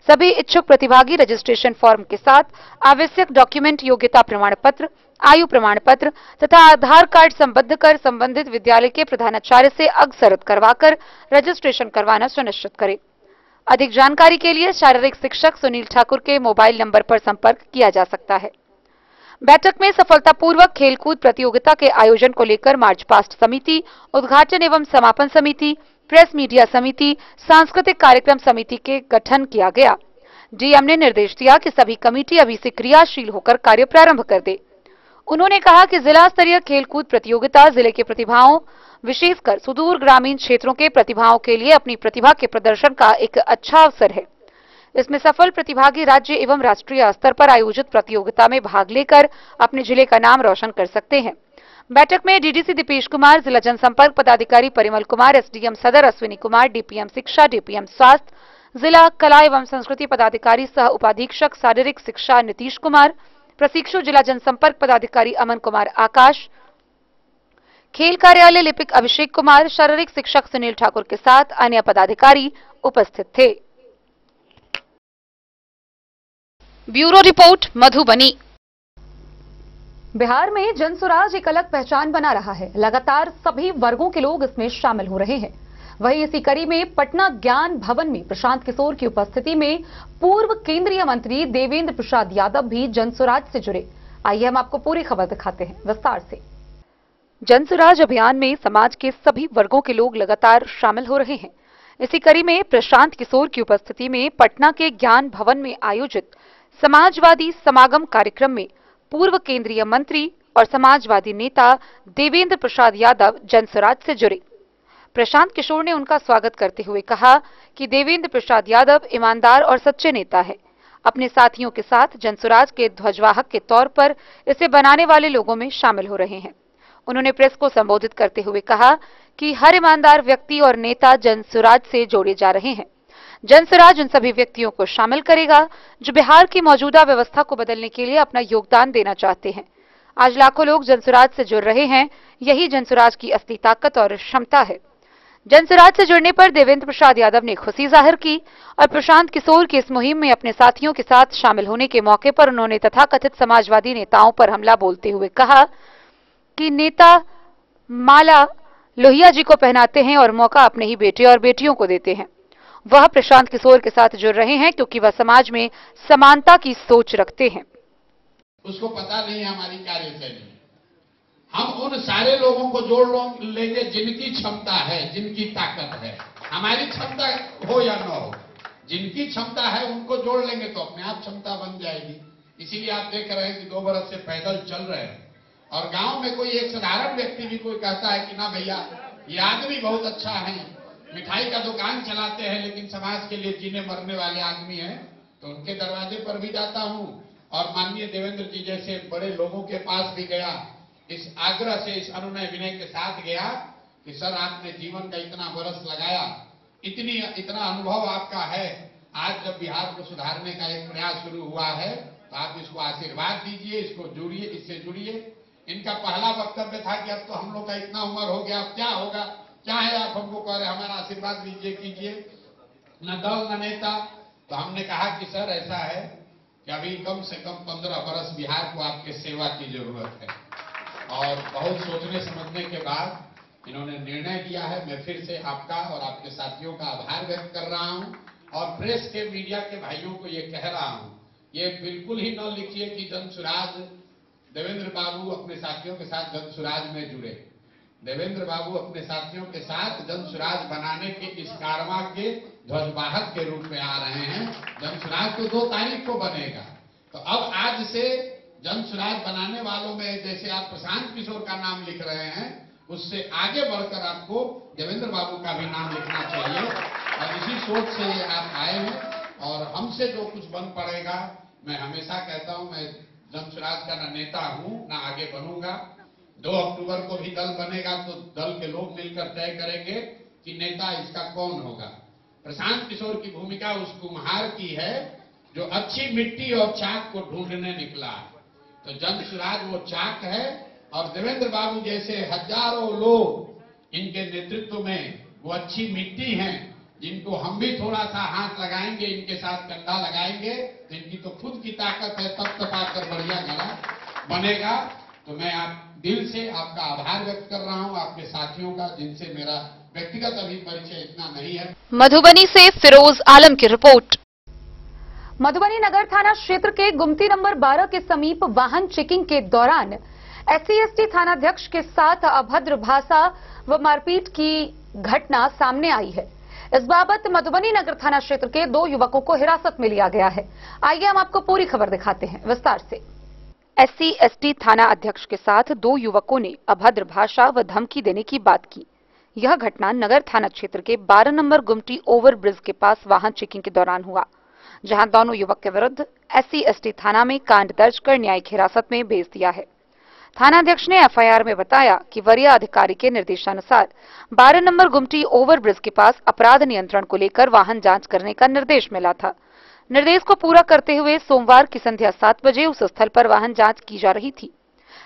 सभी इच्छुक प्रतिभागी रजिस्ट्रेशन फॉर्म के साथ आवश्यक डॉक्यूमेंट, योग्यता प्रमाण पत्र, आयु प्रमाण पत्र तथा आधार कार्ड संबद्ध कर संबंधित विद्यालय के प्रधानाचार्य से अग्रसरत करवाकर रजिस्ट्रेशन करवाना सुनिश्चित करें। अधिक जानकारी के लिए शारीरिक शिक्षक सुनील ठाकुर के मोबाइल नंबर पर संपर्क किया जा सकता है। बैठक में सफलतापूर्वक खेलकूद प्रतियोगिता के आयोजन को लेकर मार्च पास्ट समिति, उद्घाटन एवं समापन समिति, प्रेस मीडिया समिति, सांस्कृतिक कार्यक्रम समिति के गठन किया गया। डीएम ने निर्देश दिया कि सभी कमेटी अभी से क्रियाशील होकर कार्य प्रारंभ कर दे। उन्होंने कहा कि जिला स्तरीय खेलकूद प्रतियोगिता जिले के प्रतिभाओं, विशेषकर सुदूर ग्रामीण क्षेत्रों के प्रतिभाओं के लिए अपनी प्रतिभा के प्रदर्शन का एक अच्छा अवसर है। इसमें सफल प्रतिभागी राज्य एवं राष्ट्रीय स्तर पर आयोजित प्रतियोगिता में भाग लेकर अपने जिले का नाम रोशन कर सकते हैं। बैठक में डीडीसी दीपेश कुमार, जिला जनसंपर्क पदाधिकारी परिमल कुमार, एसडीएम सदर अश्विनी कुमार, डीपीएम शिक्षा, डीपीएम स्वास्थ्य, जिला कला एवं संस्कृति पदाधिकारी सह उपाधीक्षक शारीरिक शिक्षा नीतीश कुमार, प्रशिक्षु जिला जनसंपर्क पदाधिकारी अमन कुमार आकाश, खेल कार्यालय लिपिक अभिषेक कुमार, शारीरिक शिक्षक सुनील ठाकुर के साथ अन्य पदाधिकारी उपस्थित थे। Bureau report Madhubani. बिहार में जनसुराज एक अलग पहचान बना रहा है। लगातार सभी वर्गों के लोग इसमें शामिल हो रहे हैं। वहीं इसी कड़ी में पटना ज्ञान भवन में प्रशांत किशोर की उपस्थिति में पूर्व केंद्रीय मंत्री देवेंद्र प्रसाद यादव भी जनसुराज से जुड़े। आइए हम आपको पूरी खबर दिखाते हैं विस्तार से। जनसुराज अभियान में समाज के सभी वर्गों के लोग लगातार शामिल हो रहे हैं। इसी कड़ी में प्रशांत किशोर की उपस्थिति में पटना के ज्ञान भवन में आयोजित समाजवादी समागम कार्यक्रम में पूर्व केंद्रीय मंत्री और समाजवादी नेता देवेंद्र प्रसाद यादव जनसुराज से जुड़े। प्रशांत किशोर ने उनका स्वागत करते हुए कहा कि देवेंद्र प्रसाद यादव ईमानदार और सच्चे नेता है। अपने साथियों के साथ जनसुराज के ध्वजवाहक के तौर पर इसे बनाने वाले लोगों में शामिल हो रहे हैं। उन्होंने प्रेस को संबोधित करते हुए कहा कि हर ईमानदार व्यक्ति और नेता जनसुराज से जोड़े जा रहे हैं। जनसुराज उन सभी व्यक्तियों को शामिल करेगा जो बिहार की मौजूदा व्यवस्था को बदलने के लिए अपना योगदान देना चाहते हैं। आज लाखों लोग जनसुराज से जुड़ रहे हैं। यही जनसुराज की असली ताकत और क्षमता है। जनसुराज से जुड़ने पर देवेंद्र प्रसाद यादव ने खुशी जाहिर की और प्रशांत किशोर की इस मुहिम में अपने साथियों के साथ शामिल होने के मौके पर उन्होंने तथाकथित समाजवादी नेताओं पर हमला बोलते हुए कहा कि नेता माला लोहिया जी को पहनाते हैं और मौका अपने ही बेटे और बेटियों को देते हैं। वह प्रशांत किशोर के साथ जुड़ रहे हैं क्योंकि वह समाज में समानता की सोच रखते हैं। उसको पता नहीं हमारी कार्यशैली। हम उन सारे लोगों को जोड़ लेंगे जिनकी क्षमता है, जिनकी ताकत है। हमारी क्षमता हो या न हो, जिनकी क्षमता है उनको जोड़ लेंगे तो अपने आप क्षमता बन जाएगी। इसीलिए आप देख रहे हैं कि 2 बरस से पैदल चल रहे हैं और गांव में कोई एक साधारण व्यक्ति भी कोई कहता है कि ना भैया ये आदमी बहुत अच्छा है, मिठाई का दुकान चलाते हैं लेकिन समाज के लिए जीने मरने वाले आदमी हैं, तो उनके दरवाजे पर भी जाता हूं और माननीय देवेंद्र जी जैसे बड़े लोगों के पास भी गया। इस आग्रह से, इस अनुनय विनय के साथ गया कि सर आपने जीवन का इतना बरस लगाया, इतना अनुभव आपका है, आज जब बिहार को सुधारने का एक प्रयास शुरू हुआ है तो आप इसको आशीर्वाद दीजिए, इसको जुड़िए, इससे जुड़िए। इनका पहला वक्तव्य था कि अब तो हम लोग का इतना उम्र हो गया, अब क्या होगा, क्या है आप हमको कह रहे, हमारा आशीर्वाद दीजिए, कीजिए, न दल न नेता। तो हमने कहा कि सर ऐसा है कि अभी कम से कम 15 बरस बिहार को आपके सेवा की जरूरत है। और बहुत सोचने समझने के बाद इन्होंने निर्णय किया है। मैं फिर से आपका और आपके साथियों का आभार व्यक्त कर रहा हूं और प्रेस के, मीडिया के भाइयों को ये कह रहा हूं, ये बिल्कुल ही न लिखिए कि जनसुराज देवेंद्र बाबू अपने साथियों के साथ जनसुराज में जुड़े। देवेंद्र बाबू अपने साथियों के साथ जनसुराज बनाने के इस कारवां के ध्वजवाहक के रूप में आ रहे हैं। जनसुराज तो 2 तारीख को बनेगा, तो अब आज से जनसुराज बनाने वालों में जैसे आप प्रशांत किशोर का नाम लिख रहे हैं, उससे आगे बढ़कर आपको देवेंद्र बाबू का भी नाम लिखना चाहिए और इसी सोच से आप आए हैं और हमसे जो कुछ बन पड़ेगा, मैं हमेशा कहता हूं मैं जमशराज का न नेता हूं न आगे बनूंगा। 2 अक्टूबर को भी दल बनेगा तो दल के लोग मिलकर तय करेंगे कि नेता इसका कौन होगा। प्रशांत किशोर की भूमिका उस कुम्हार की है जो अच्छी मिट्टी और चाक को ढूंढने निकला। तो जमशराज वो चाक है और देवेंद्र बाबू जैसे हजारों लोग इनके नेतृत्व में वो अच्छी मिट्टी हैं, जिनको हम भी थोड़ा सा हाथ लगाएंगे, इनके साथ कंधा लगाएंगे तो इनकी तो खुद की ताकत है, तब तपाकर बढ़िया घड़ा बनेगा। तो मैं आप दिल से आपका आभार व्यक्त कर रहा हूं, आपके साथियों का जिनसे मेरा व्यक्तिगत अभी परिचय इतना नहीं है। मधुबनी से फिरोज आलम की रिपोर्ट। मधुबनी नगर थाना क्षेत्र के गुमती नंबर 12 के समीप वाहन चेकिंग के दौरान SC/ST थानाध्यक्ष के साथ अभद्र भाषा व मारपीट की घटना सामने आई है। इस बाबत मधुबनी नगर थाना क्षेत्र के 2 युवकों को हिरासत में लिया गया है। आइए हम आपको पूरी खबर दिखाते हैं विस्तार से। SC/ST थाना अध्यक्ष के साथ 2 युवकों ने अभद्र भाषा व धमकी देने की बात की। यह घटना नगर थाना क्षेत्र के 12 नंबर गुमटी ओवरब्रिज के पास वाहन चेकिंग के दौरान हुआ, जहां दोनों युवक के विरुद्ध SC/ST थाना में कांड दर्ज कर न्यायिक हिरासत में भेज दिया है। थानाध्यक्ष ने FIR में बताया कि वरीय अधिकारी के निर्देशानुसार 12 नंबर गुमटी ओवरब्रिज के पास अपराध नियंत्रण को लेकर वाहन जांच करने का निर्देश मिला था। निर्देश को पूरा करते हुए सोमवार की संध्या 7 बजे उस स्थल पर वाहन जांच की जा रही थी।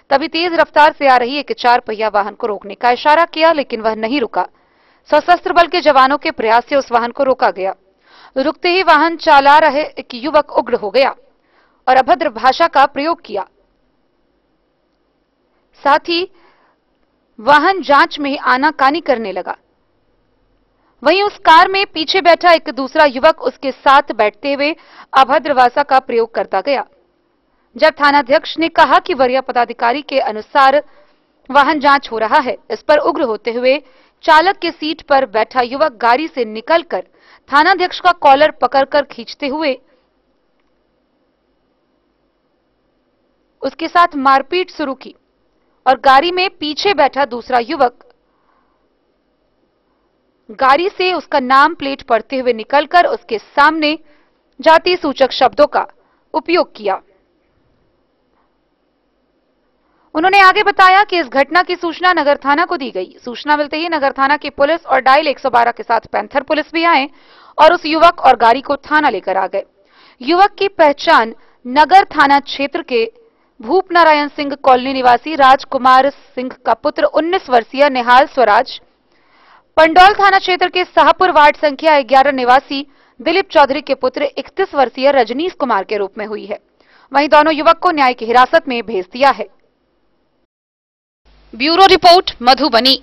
तभी तेज रफ्तार से आ रही एक 4 पहिया वाहन को रोकने का इशारा किया, लेकिन वह नहीं रुका। सशस्त्र बल के जवानों के प्रयास से उस वाहन को रोका गया। रुकते ही वाहन चला रहे एक युवक उग्र हो गया और अभद्र भाषा का प्रयोग किया। साथ ही वाहन जांच में आनाकानी करने लगा। वहीं उस कार में पीछे बैठा एक दूसरा युवक उसके साथ बैठते हुए अभद्र भाषा का प्रयोग करता गया। जब थानाध्यक्ष ने कहा कि वरीय पदाधिकारी के अनुसार वाहन जांच हो रहा है, इस पर उग्र होते हुए चालक के सीट पर बैठा युवक गाड़ी से निकलकर थानाध्यक्ष का कॉलर पकड़कर खींचते हुए उसके साथ मारपीट शुरू की और गाड़ी में पीछे बैठा दूसरा युवक गाड़ी से उसका नाम प्लेट पढ़ते हुए निकलकर उसके सामने जाति सूचक शब्दों का उपयोग किया। उन्होंने आगे बताया कि इस घटना की सूचना नगर थाना को दी गई। सूचना मिलते ही नगर थाना की पुलिस और डायल 112 के साथ पैंथर पुलिस भी आए और उस युवक और गाड़ी को थाना लेकर आ गए। युवक की पहचान नगर थाना क्षेत्र के भूप नारायण सिंह कॉलोनी निवासी राजकुमार सिंह का पुत्र 19 वर्षीय निहाल स्वराज, पंडौल थाना क्षेत्र के शाहपुर वार्ड संख्या 11 निवासी दिलीप चौधरी के पुत्र 31 वर्षीय रजनीश कुमार के रूप में हुई है। वहीं दोनों युवक को न्यायिक हिरासत में भेज दिया है। Bureau report Madhubani.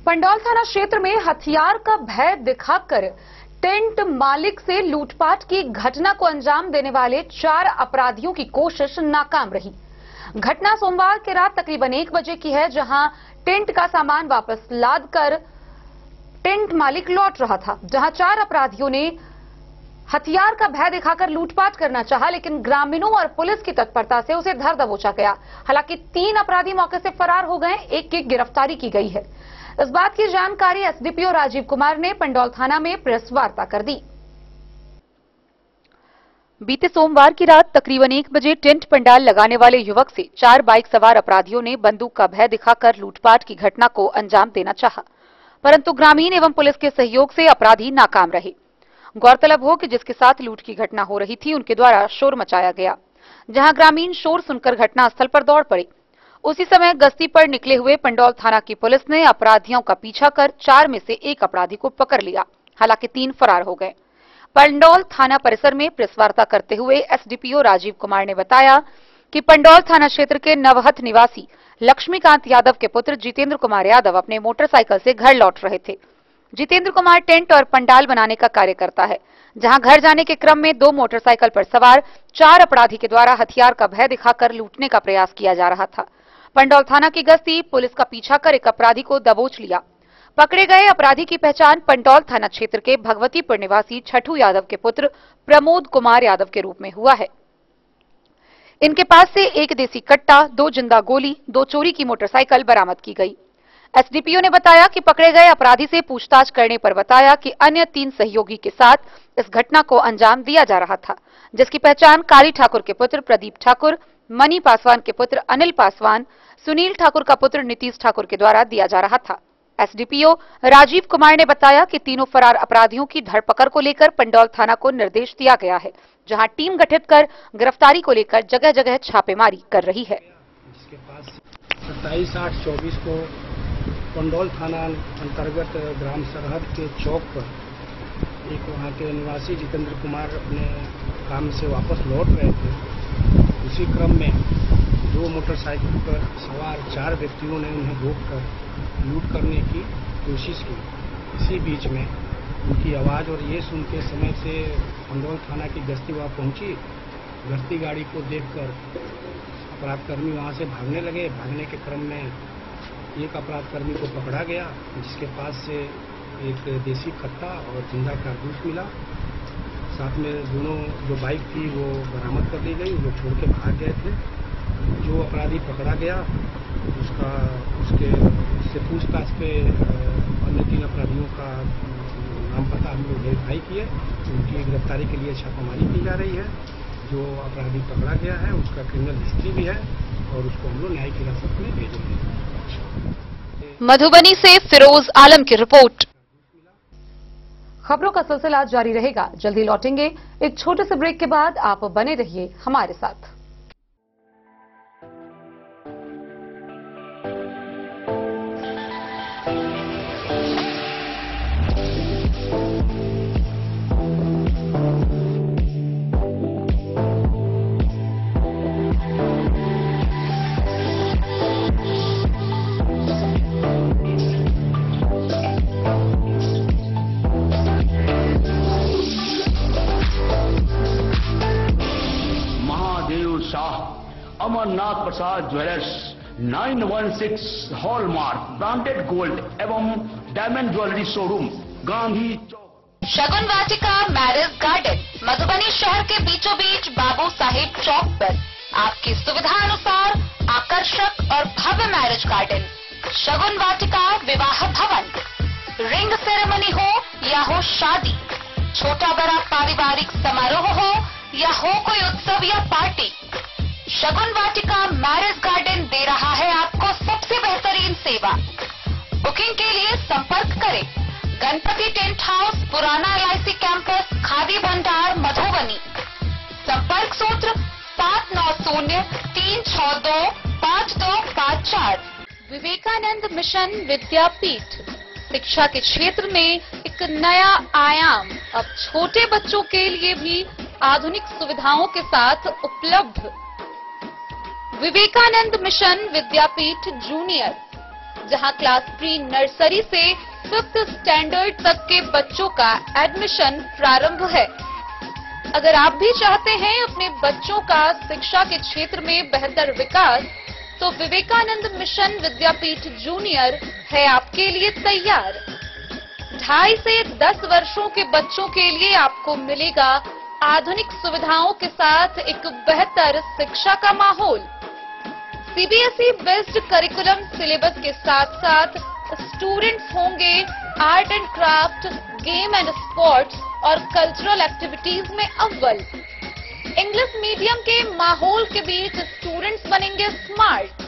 पंडौल थाना क्षेत्र में हथियार का भय दिखाकर टेंट मालिक से लूटपाट की घटना को अंजाम देने वाले 4 अपराधियों की कोशिश नाकाम रही। घटना सोमवार की रात तकरीबन 1 बजे की है, जहां टेंट का सामान वापस लादकर टेंट मालिक लौट रहा था, जहां 4 अपराधियों ने हथियार का भय दिखाकर लूटपाट करना चाहा, लेकिन ग्रामीणों और पुलिस की तत्परता से उसे धर दबोचा गया। हालांकि 3 अपराधी मौके से फरार हो गए, एक की गिरफ्तारी की गई है। इस बात की जानकारी SDPO राजीव कुमार ने पंडौल थाना में प्रेस वार्ता कर दी। बीते सोमवार की रात तकरीबन 1 बजे टेंट पंडाल लगाने वाले युवक से 4 बाइक सवार अपराधियों ने बंदूक का भय दिखाकर लूटपाट की घटना को अंजाम देना चाहा, परंतु ग्रामीण एवं पुलिस के सहयोग से अपराधी नाकाम रहे। गौरतलब हो कि जिसके साथ लूट की घटना हो रही थी, उनके द्वारा शोर मचाया गया, जहां ग्रामीण शोर सुनकर घटनास्थल पर दौड़ पड़े। उसी समय गश्ती पर निकले हुए पंडौल थाना की पुलिस ने अपराधियों का पीछा कर 4 में से 1 अपराधी को पकड़ लिया। हालांकि 3 फरार हो गए। पंडौल थाना परिसर में प्रेस वार्ता करते हुए SDPO राजीव कुमार ने बताया कि पंडौल थाना क्षेत्र के नवहत निवासी लक्ष्मीकांत यादव के पुत्र जितेंद्र कुमार यादव अपने मोटरसाइकिल से घर लौट रहे थे। जितेंद्र कुमार टेंट और पंडाल बनाने का कार्य करता है, जहां घर जाने के क्रम में 2 मोटरसाइकिल पर सवार 4 अपराधी के द्वारा हथियार का भय दिखाकर लूटने का प्रयास किया जा रहा था। पंडौल थाना की गश्ती पुलिस का पीछा कर एक अपराधी को दबोच लिया। पकड़े गए अपराधी की पहचान पंडौल थाना क्षेत्र के भगवतीपुर निवासी छठू यादव के पुत्र प्रमोद कुमार यादव के रूप में हुआ है। इनके पास से 1 देसी कट्टा, 2 जिंदा गोली, 2 चोरी की मोटरसाइकिल बरामद की गई। एसडीपीओ ने बताया कि पकड़े गए अपराधी से पूछताछ करने पर बताया कि अन्य 3 सहयोगी के साथ इस घटना को अंजाम दिया जा रहा था, जिसकी पहचान काली ठाकुर के पुत्र प्रदीप ठाकुर, मनी पासवान के पुत्र अनिल पासवान, सुनील ठाकुर का पुत्र नीतीश ठाकुर के द्वारा दिया जा रहा था। एसडीपीओ राजीव कुमार ने बताया कि तीनों फरार अपराधियों की धरपकड़ को लेकर पंडौल थाना को निर्देश दिया गया है, जहां टीम गठित कर गिरफ्तारी को लेकर जगह जगह छापेमारी कर रही है। इसके पास 27/8/24 को पंडौल थाना अंतर्गत ग्राम सरहद के चौक पर एक वहाँ के निवासी जितेंद्र कुमार अपने काम से वापस लौट रहे थे। उसी क्रम में 2 मोटरसाइकिल पर सवार 4 व्यक्तियों ने उन्हें रोककर लूट करने की कोशिश की। इसी बीच में उनकी आवाज़ और ये सुन के समय से पंडौल थाना की गश्ती वहाँ पहुंची। गश्ती गाड़ी को देखकर अपराधकर्मी वहाँ से भागने लगे। भागने के क्रम में एक अपराधकर्मी को पकड़ा गया, जिसके पास से एक देसी कट्टा और जिंदा कारतूस मिला। साथ में दोनों जो बाइक थी वो बरामद कर ली गई। वो छोड़ के भाग गए थे। जो अपराधी पकड़ा गया उससे पूछताछ पे अन्य 3 अपराधियों का नाम पता हम लोग वेरीफाई किए। उनकी गिरफ्तारी के लिए छापामारी की जा रही है। जो अपराधी पकड़ा गया है उसका क्रिमिनल हिस्ट्री भी है और उसको हम लोग न्यायिक हिरासत में भेजेंगे। मधुबनी से फिरोज आलम की रिपोर्ट। खबरों का सिलसिला जारी रहेगा, जल्दी लौटेंगे एक छोटे से ब्रेक के बाद। आप बने रहिए हमारे साथ। अमरनाथ प्रसाद ज्वेलर्स 916 हॉलमार्क ब्रांडेड गोल्ड एवं डायमंड ज्वेलरी शोरूम, गांधी चौक। शगुन वाटिका मैरिज गार्डन मधुबनी शहर के बीचों बीच बाबू साहेब चौक पर आपकी सुविधा अनुसार आकर्षक और भव्य मैरिज गार्डन। शगुन वाटिका विवाह भवन, रिंग सेरेमनी हो या हो शादी, छोटा बड़ा पारिवारिक समारोह हो या हो कोई उत्सव या पार्टी, शगुन वाटिका मैरिज गार्डन दे रहा है आपको सबसे बेहतरीन सेवा। बुकिंग के लिए संपर्क करें गणपति टेंट हाउस, पुराना LIC कैंपस, खादी भंडार, मधुबनी। संपर्क सूत्र 7903625254। विवेकानंद मिशन विद्यापीठ शिक्षा के क्षेत्र में एक नया आयाम अब छोटे बच्चों के लिए भी आधुनिक सुविधाओं के साथ उपलब्ध। विवेकानंद मिशन विद्यापीठ जूनियर, जहां क्लास प्री नर्सरी से 5th स्टैंडर्ड तक के बच्चों का एडमिशन प्रारंभ है। अगर आप भी चाहते हैं अपने बच्चों का शिक्षा के क्षेत्र में बेहतर विकास, तो विवेकानंद मिशन विद्यापीठ जूनियर है आपके लिए तैयार। 2.5 से 10 वर्षों के बच्चों के लिए आपको मिलेगा आधुनिक सुविधाओं के साथ एक बेहतर शिक्षा का माहौल। सीबीएसई बेस्ड करिकुलम सिलेबस के साथ साथ स्टूडेंट्स होंगे art and craft, game and sports और कल्चरल एक्टिविटीज में अव्वल। इंग्लिश मीडियम के माहौल के बीच स्टूडेंट्स बनेंगे स्मार्ट,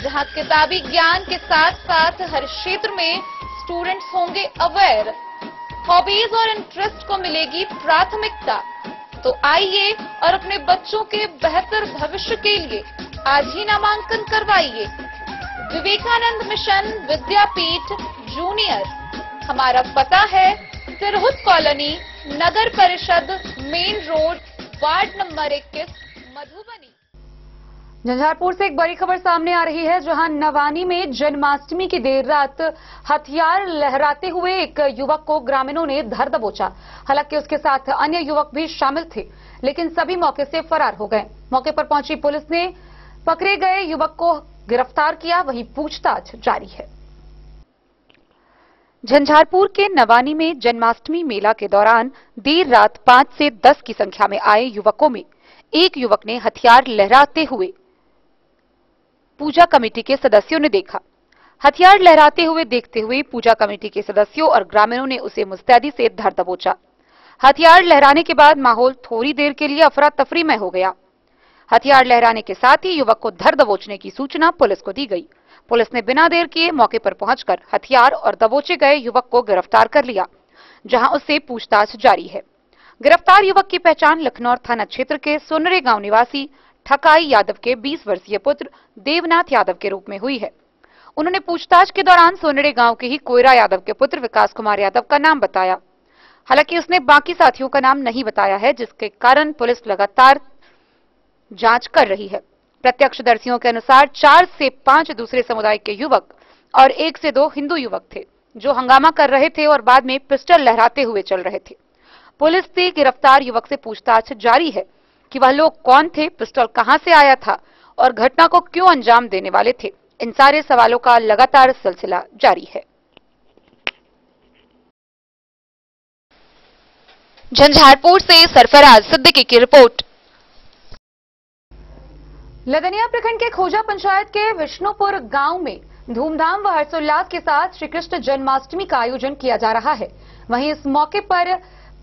जहां किताबी ज्ञान के साथ साथ हर क्षेत्र में स्टूडेंट्स होंगे अवेयर। हॉबीज और इंटरेस्ट को मिलेगी प्राथमिकता। तो आइए और अपने बच्चों के बेहतर भविष्य के लिए आज ही नामांकन करवाइए। विवेकानंद मिशन विद्यापीठ जूनियर। हमारा पता है तिरहुत कॉलोनी, नगर परिषद, main road, ward number 21, Madhubani. Jhanjharpur से एक बड़ी खबर सामने आ रही है, जहां नवानी में जन्माष्टमी की देर रात हथियार लहराते हुए एक युवक को ग्रामीणों ने धर दबोचा। हालांकि उसके साथ अन्य युवक भी शामिल थे, लेकिन सभी मौके से फरार हो गए। मौके पर पहुंची पुलिस ने पकड़े गए युवक को गिरफ्तार किया, वहीं पूछताछ जारी है। झंझारपुर के नवानी में जन्माष्टमी मेला के दौरान देर रात 5 से 10 की संख्या में आए युवकों में एक युवक ने हथियार लहराते हुए पूजा कमेटी के सदस्यों ने देखा। हथियार लहराते हुए देखते हुए पूजा कमेटी के सदस्यों और ग्रामीणों ने उसे मुस्तैदी से धर दबोचा। हथियार लहराने के बाद माहौल थोड़ी देर के लिए अफरा तफरी में हो गया। हथियार लहराने के साथ ही युवक को धर दबोचने की सूचना पुलिस को दी गई। पुलिस ने बिना देर किए मौके पर पहुंचकर हथियार और दबोचे गए युवक को गिरफ्तार कर लिया, जहां उससे पूछताछ जारी है। गिरफ्तार युवक की पहचान लखनौर थाना क्षेत्र के सोनरे गांव निवासी ठकाई यादव के 20 वर्षीय पुत्र देवनाथ यादव के रूप में हुई है। उन्होंने पूछताछ के दौरान सोनरे गांव के ही कोयरा यादव के पुत्र विकास कुमार यादव का नाम बताया। हालांकि उसने बाकी साथियों का नाम नहीं बताया है, जिसके कारण पुलिस लगातार जांच कर रही है। प्रत्यक्षदर्शियों के अनुसार 4 से 5 दूसरे समुदाय के युवक और 1 से 2 हिंदू युवक थे, जो हंगामा कर रहे थे और बाद में पिस्टल लहराते हुए चल रहे थे। पुलिस से गिरफ्तार युवक से पूछताछ जारी है कि वह लोग कौन थे, पिस्टल कहां से आया था और घटना को क्यों अंजाम देने वाले थे। इन सारे सवालों का लगातार सिलसिला जारी है। झंझारपुर से सरफराज सिद्दीकी की रिपोर्ट। लदनिया प्रखंड के खोजा पंचायत के विष्णुपुर गांव में धूमधाम व हर्षोल्लास के साथ श्री कृष्ण जन्माष्टमी का आयोजन किया जा रहा है। वहीं इस मौके पर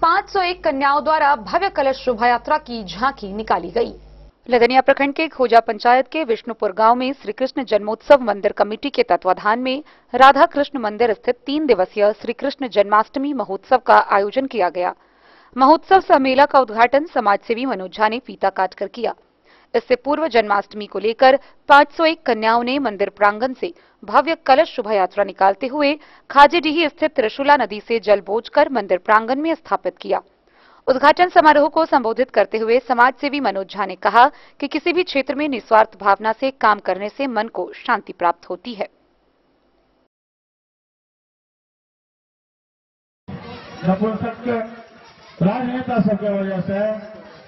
501 कन्याओं द्वारा भव्य कलश शोभा यात्रा की झांकी निकाली गई। लदनिया प्रखंड के खोजा पंचायत के विष्णुपुर गांव में श्री कृष्ण जन्मोत्सव मंदिर कमेटी के तत्वाधान में राधा कृष्ण मंदिर स्थित 3 दिवसीय श्री कृष्ण जन्माष्टमी महोत्सव का आयोजन किया गया। महोत्सव सह मेला का उद्घाटन समाजसेवी मनोज झा ने फीता काटकर किया। इससे पूर्व जन्माष्टमी को लेकर 501 कन्याओं ने मंदिर प्रांगण से भव्य कलश शोभा यात्रा निकालते हुए खाजेडीही स्थित त्रिशूला नदी से जल बोझकर मंदिर प्रांगण में स्थापित किया। उद्घाटन समारोह को संबोधित करते हुए समाजसेवी मनोज झा ने कहा कि किसी भी क्षेत्र में निस्वार्थ भावना से काम करने से मन को शांति प्राप्त होती है। राजनेता सबके वजह से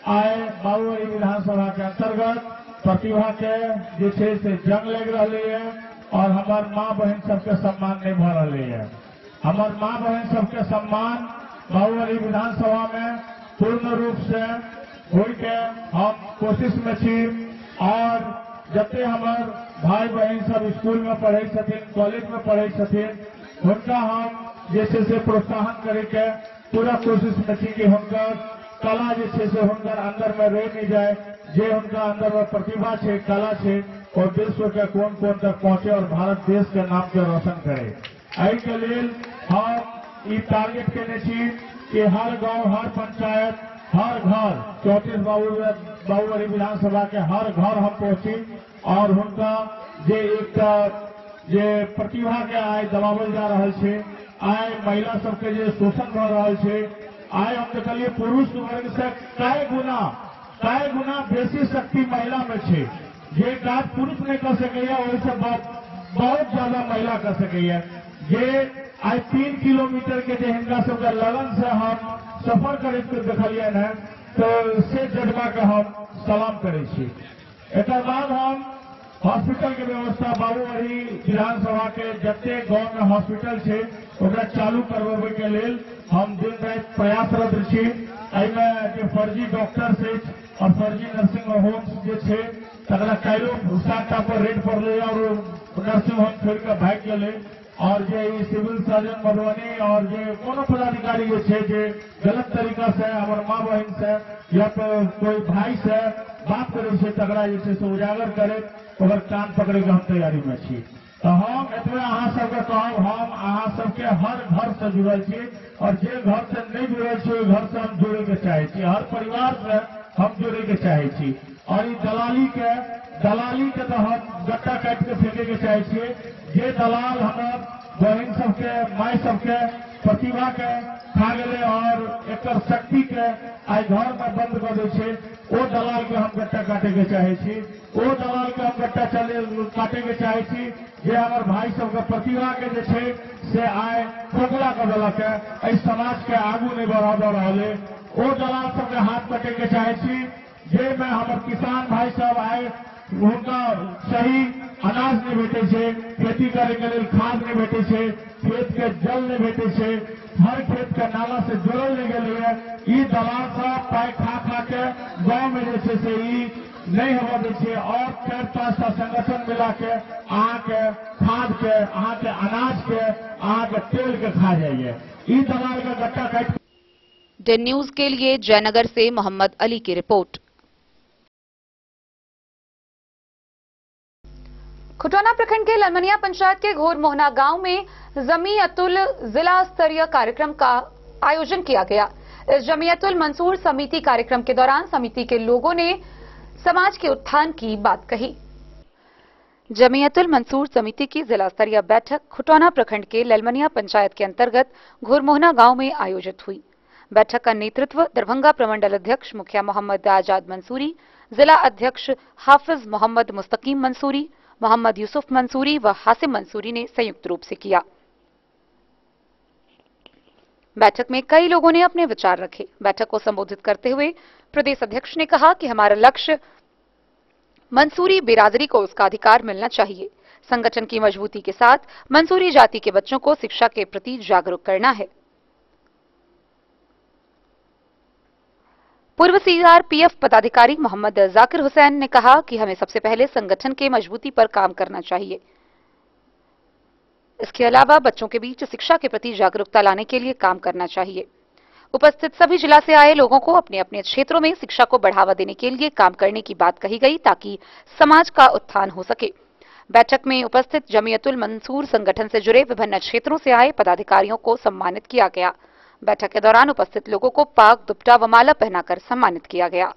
आए बाबूरी विधानसभा के अंतर्गत प्रतिभा के जे छे से जंग लग रही है और हमार माँ बहन सबके सम्मान नहीं भ रही है। हमार माँ बहन सबके सम्मान बाबूरी विधानसभा में पूर्ण रूप से होई के हम कोशिश में छी और जते हमार भाई बहन सब स्कूल में पढ़े छथिन, कॉलेज में पढ़े छथिन, उनका हम जैसे से प्रोत्साहन करे के पूरा कोशिश में छी कि हुनकर कला जैसे से हुनकर अंदर में रह नहीं जाए। जे उनका अंदर में प्रतिभा है, कला है और विश्व के कोन कोन तक पहुंचे और भारत देश के नाम के रोशन करे। एहि के लिए हम ई टारगेट केने छी कि हर गांव, हर पंचायत, हर घर 34 बाबूरी विधानसभा के हर घर हम पहुंची और उनका जे एक जे प्रतिभा के आय दबावल जा रहा है, आय महिला सबके जे शोषण भ रहा है, आय हम देखलिए पुरुष वर्ग से कई गुना बेसी शक्ति महिला में छे। जे काज पुरुष नहीं कर सकैया वैसे बहुत ज्यादा महिला कर सकैया। जे आज 3 किलोमीटर के जे हिनका सबके लगन से हम सफर करे देखलिए है, तो से जज्बा के हम सलाम करे छी। एक बाद हम हॉस्पिटल के व्यवस्था बाबूरी विधानसभा के जते गांव में हॉस्पिटल है ओकरा चालू करवावे के लेल हम दिन रात प्रयासरत छी। एहिमे जे फर्जी डॉक्टर से और फर्जी नर्सिंग होम जे छे तकरा काल्हि 7टा पर रेड पड़ले और नर्सिंग होम छोड़ के भाग गेले और जे सिविल सर्जन मधुबनी और जे कोनो पदाधिकारी जे छे जे गलत तरीका से हमार माँ बहन से या कोई भाई से बात करे छे तकरा जे छे से उजागर करे ओकर कान पकड़े के हम तैयारी में छी। तो हम एतबे अहाँ सबके कहब, हम अहाँ सबके हर घर से जुड़ल छी और जे घर से नहीं जुड़ल छी ओहि घर से हम जुड़े के चाहे छी, हर परिवार से हम जुड़े के चाहे छी। और ई दलाली के तो हम गट्टा काट के फेंके के चाहे छियै। जे दलाल हमार बहन सबके, माय सबके प्रतिभा के खा गए और एकर शक्ति के आई घर में बंद कर दे छे, ओ दलाल के हम गट्टा काटे के चाहे छी। ओ दलाल के हम गट्टा काटे के चाहे छी जे हमार भाई सबके प्रतिभा के जे छे से आय खोखला कर देलक है, एहि समाज के आगू नहीं बढ़ा रहा है। ओ दलाल सबके हाथ कटे के चाहे छी जे में हमार किसान भाई सब आए उनका सही अनाज नहीं भेटे छे, खेती करे के लिए खाद नहीं भेटे छे, खेत के जल नहीं भेटे छे, हर खेत के नाला से जोड़ल नहीं गए है। ई दलाल सब पाई खा के गाँव में जैसे से नहीं होगा दीजिए और 4-5 संगठन मिला के आके खाद के आके अनाज के आके तेल के खा जाइए। ई दलाल का गट्टा काट। डेन न्यूज के लिए जयनगर से मोहम्मद अली की रिपोर्ट। खुटौना प्रखंड के ललमनिया पंचायत के घोर मोहना गांव में जमीयतुल जिला स्तरीय कार्यक्रम का आयोजन किया गया। इस जमीयतुल मंसूर समिति कार्यक्रम के दौरान समिति के लोगों ने समाज के उत्थान की बात कही। जमीयतुल मंसूर समिति की जिला स्तरीय बैठक खुटौना प्रखंड के ललमनिया पंचायत के अंतर्गत घोरमोहना गांव में आयोजित हुई। बैठक का नेतृत्व दरभंगा प्रमंडल अध्यक्ष मुखिया मोहम्मद आजाद मंसूरी, जिला अध्यक्ष हाफिज मोहम्मद मुस्तकीम मंसूरी, मोहम्मद यूसुफ मंसूरी व हासिम मंसूरी ने संयुक्त रूप से किया। बैठक में कई लोगों ने अपने विचार रखे। बैठक को संबोधित करते हुए प्रदेश अध्यक्ष ने कहा कि हमारा लक्ष्य मंसूरी बिरादरी को उसका अधिकार मिलना चाहिए। संगठन की मजबूती के साथ मंसूरी जाति के बच्चों को शिक्षा के प्रति जागरूक करना है। पूर्व सीआरपीएफ पदाधिकारी मोहम्मद जाकिर हुसैन ने कहा कि हमें सबसे पहले संगठन के मजबूती पर काम करना चाहिए। इसके अलावा बच्चों के बीच शिक्षा के प्रति जागरूकता लाने के लिए काम करना चाहिए। उपस्थित सभी जिला से आए लोगों को अपने अपने क्षेत्रों में शिक्षा को बढ़ावा देने के लिए काम करने की बात कही गई ताकि समाज का उत्थान हो सके। बैठक में उपस्थित जमीयतुल मंसूर संगठन से जुड़े विभिन्न क्षेत्रों से आए पदाधिकारियों को सम्मानित किया गया। बैठक के दौरान उपस्थित लोगों को पाक, दुपट्टा व माला पहनाकर सम्मानित किया गया।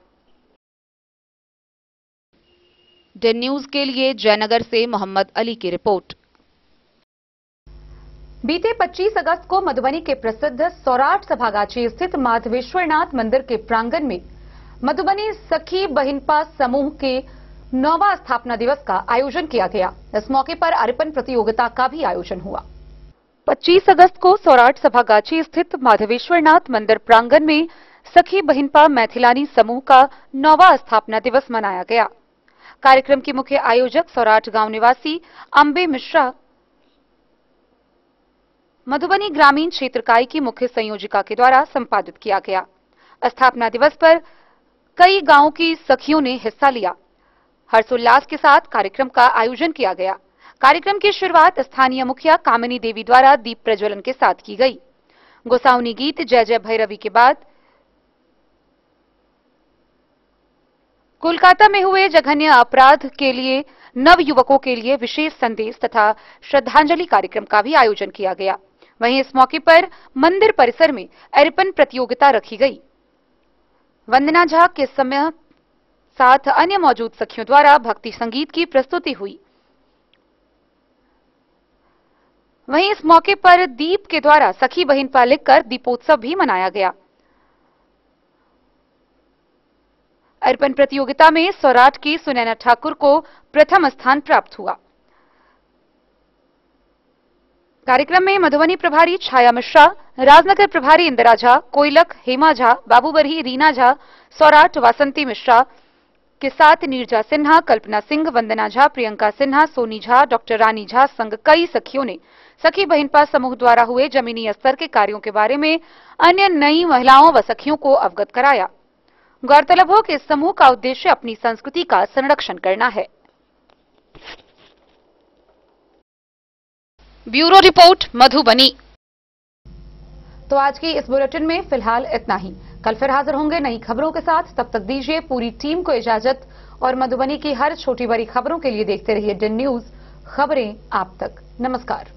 डेन न्यूज के लिए जयनगर से मोहम्मद अली की रिपोर्ट। बीते 25 अगस्त को मधुबनी के प्रसिद्ध सौराठ सभागाछी स्थित माधवेश्वरनाथ मंदिर के प्रांगण में मधुबनी सखी बहिनपा समूह के 9वां स्थापना दिवस का आयोजन किया गया। इस मौके पर अर्पण प्रतियोगिता का भी आयोजन हुआ। 25 अगस्त को सौराठ सभागाछी स्थित माधवेश्वरनाथ मंदिर प्रांगण में सखी बहिनपा मैथिलानी समूह का 9वां स्थापना दिवस मनाया गया। कार्यक्रम की मुख्य आयोजक सौराठ गांव निवासी अंबे मिश्रा, मधुबनी ग्रामीण क्षेत्र इकाई की मुख्य संयोजिका के द्वारा संपादित किया गया। स्थापना दिवस पर कई गांवों की सखियों ने हिस्सा लिया। हर्षोल्लास के साथ कार्यक्रम का आयोजन किया गया। कार्यक्रम की शुरुआत स्थानीय मुखिया कामिनी देवी द्वारा दीप प्रज्वलन के साथ की गई। गोसाउनी गीत जय जय भैरवी के बाद कोलकाता में हुए जघन्य अपराध के लिए नव युवकों के लिए विशेष संदेश तथा श्रद्धांजलि कार्यक्रम का भी आयोजन किया गया। वहीं इस मौके पर मंदिर परिसर में अर्पण प्रतियोगिता रखी गई। वंदना झा के समय साथ अन्य मौजूद सखियों द्वारा भक्ति संगीत की प्रस्तुति हुई। वहीं इस मौके पर दीप के द्वारा सखी बहिनपा लिखकर दीपोत्सव भी मनाया गया। अर्पण प्रतियोगिता में सौराठ की सुनैना ठाकुर को प्रथम स्थान प्राप्त हुआ। कार्यक्रम में मधुबनी प्रभारी छाया मिश्रा, राजनगर प्रभारी इंदिरा झा, कोयलक हेमा झा, बाबूबरही रीना झा, सौराठ वासंती मिश्रा के साथ नीरजा सिन्हा, कल्पना सिंह, वंदना झा, प्रियंका सिन्हा, सोनी झा, डॉक्टर रानी झा संग कई सखियों ने सखी बहिनपा समूह द्वारा हुए जमीनी स्तर के कार्यों के बारे में अन्य नई महिलाओं व सखियों को अवगत कराया। गौरतलब हो कि इस समूह का उद्देश्य अपनी संस्कृति का संरक्षण करना है। Bureau report Madhubani. तो आज की इस बुलेटिन में फिलहाल इतना ही। कल फिर हाजिर होंगे नई खबरों के साथ। तब तक दीजिए पूरी टीम को इजाजत और मधुबनी की हर छोटी बड़ी खबरों के लिए देखते रहिए डेन न्यूज, खबरें आप तक। नमस्कार।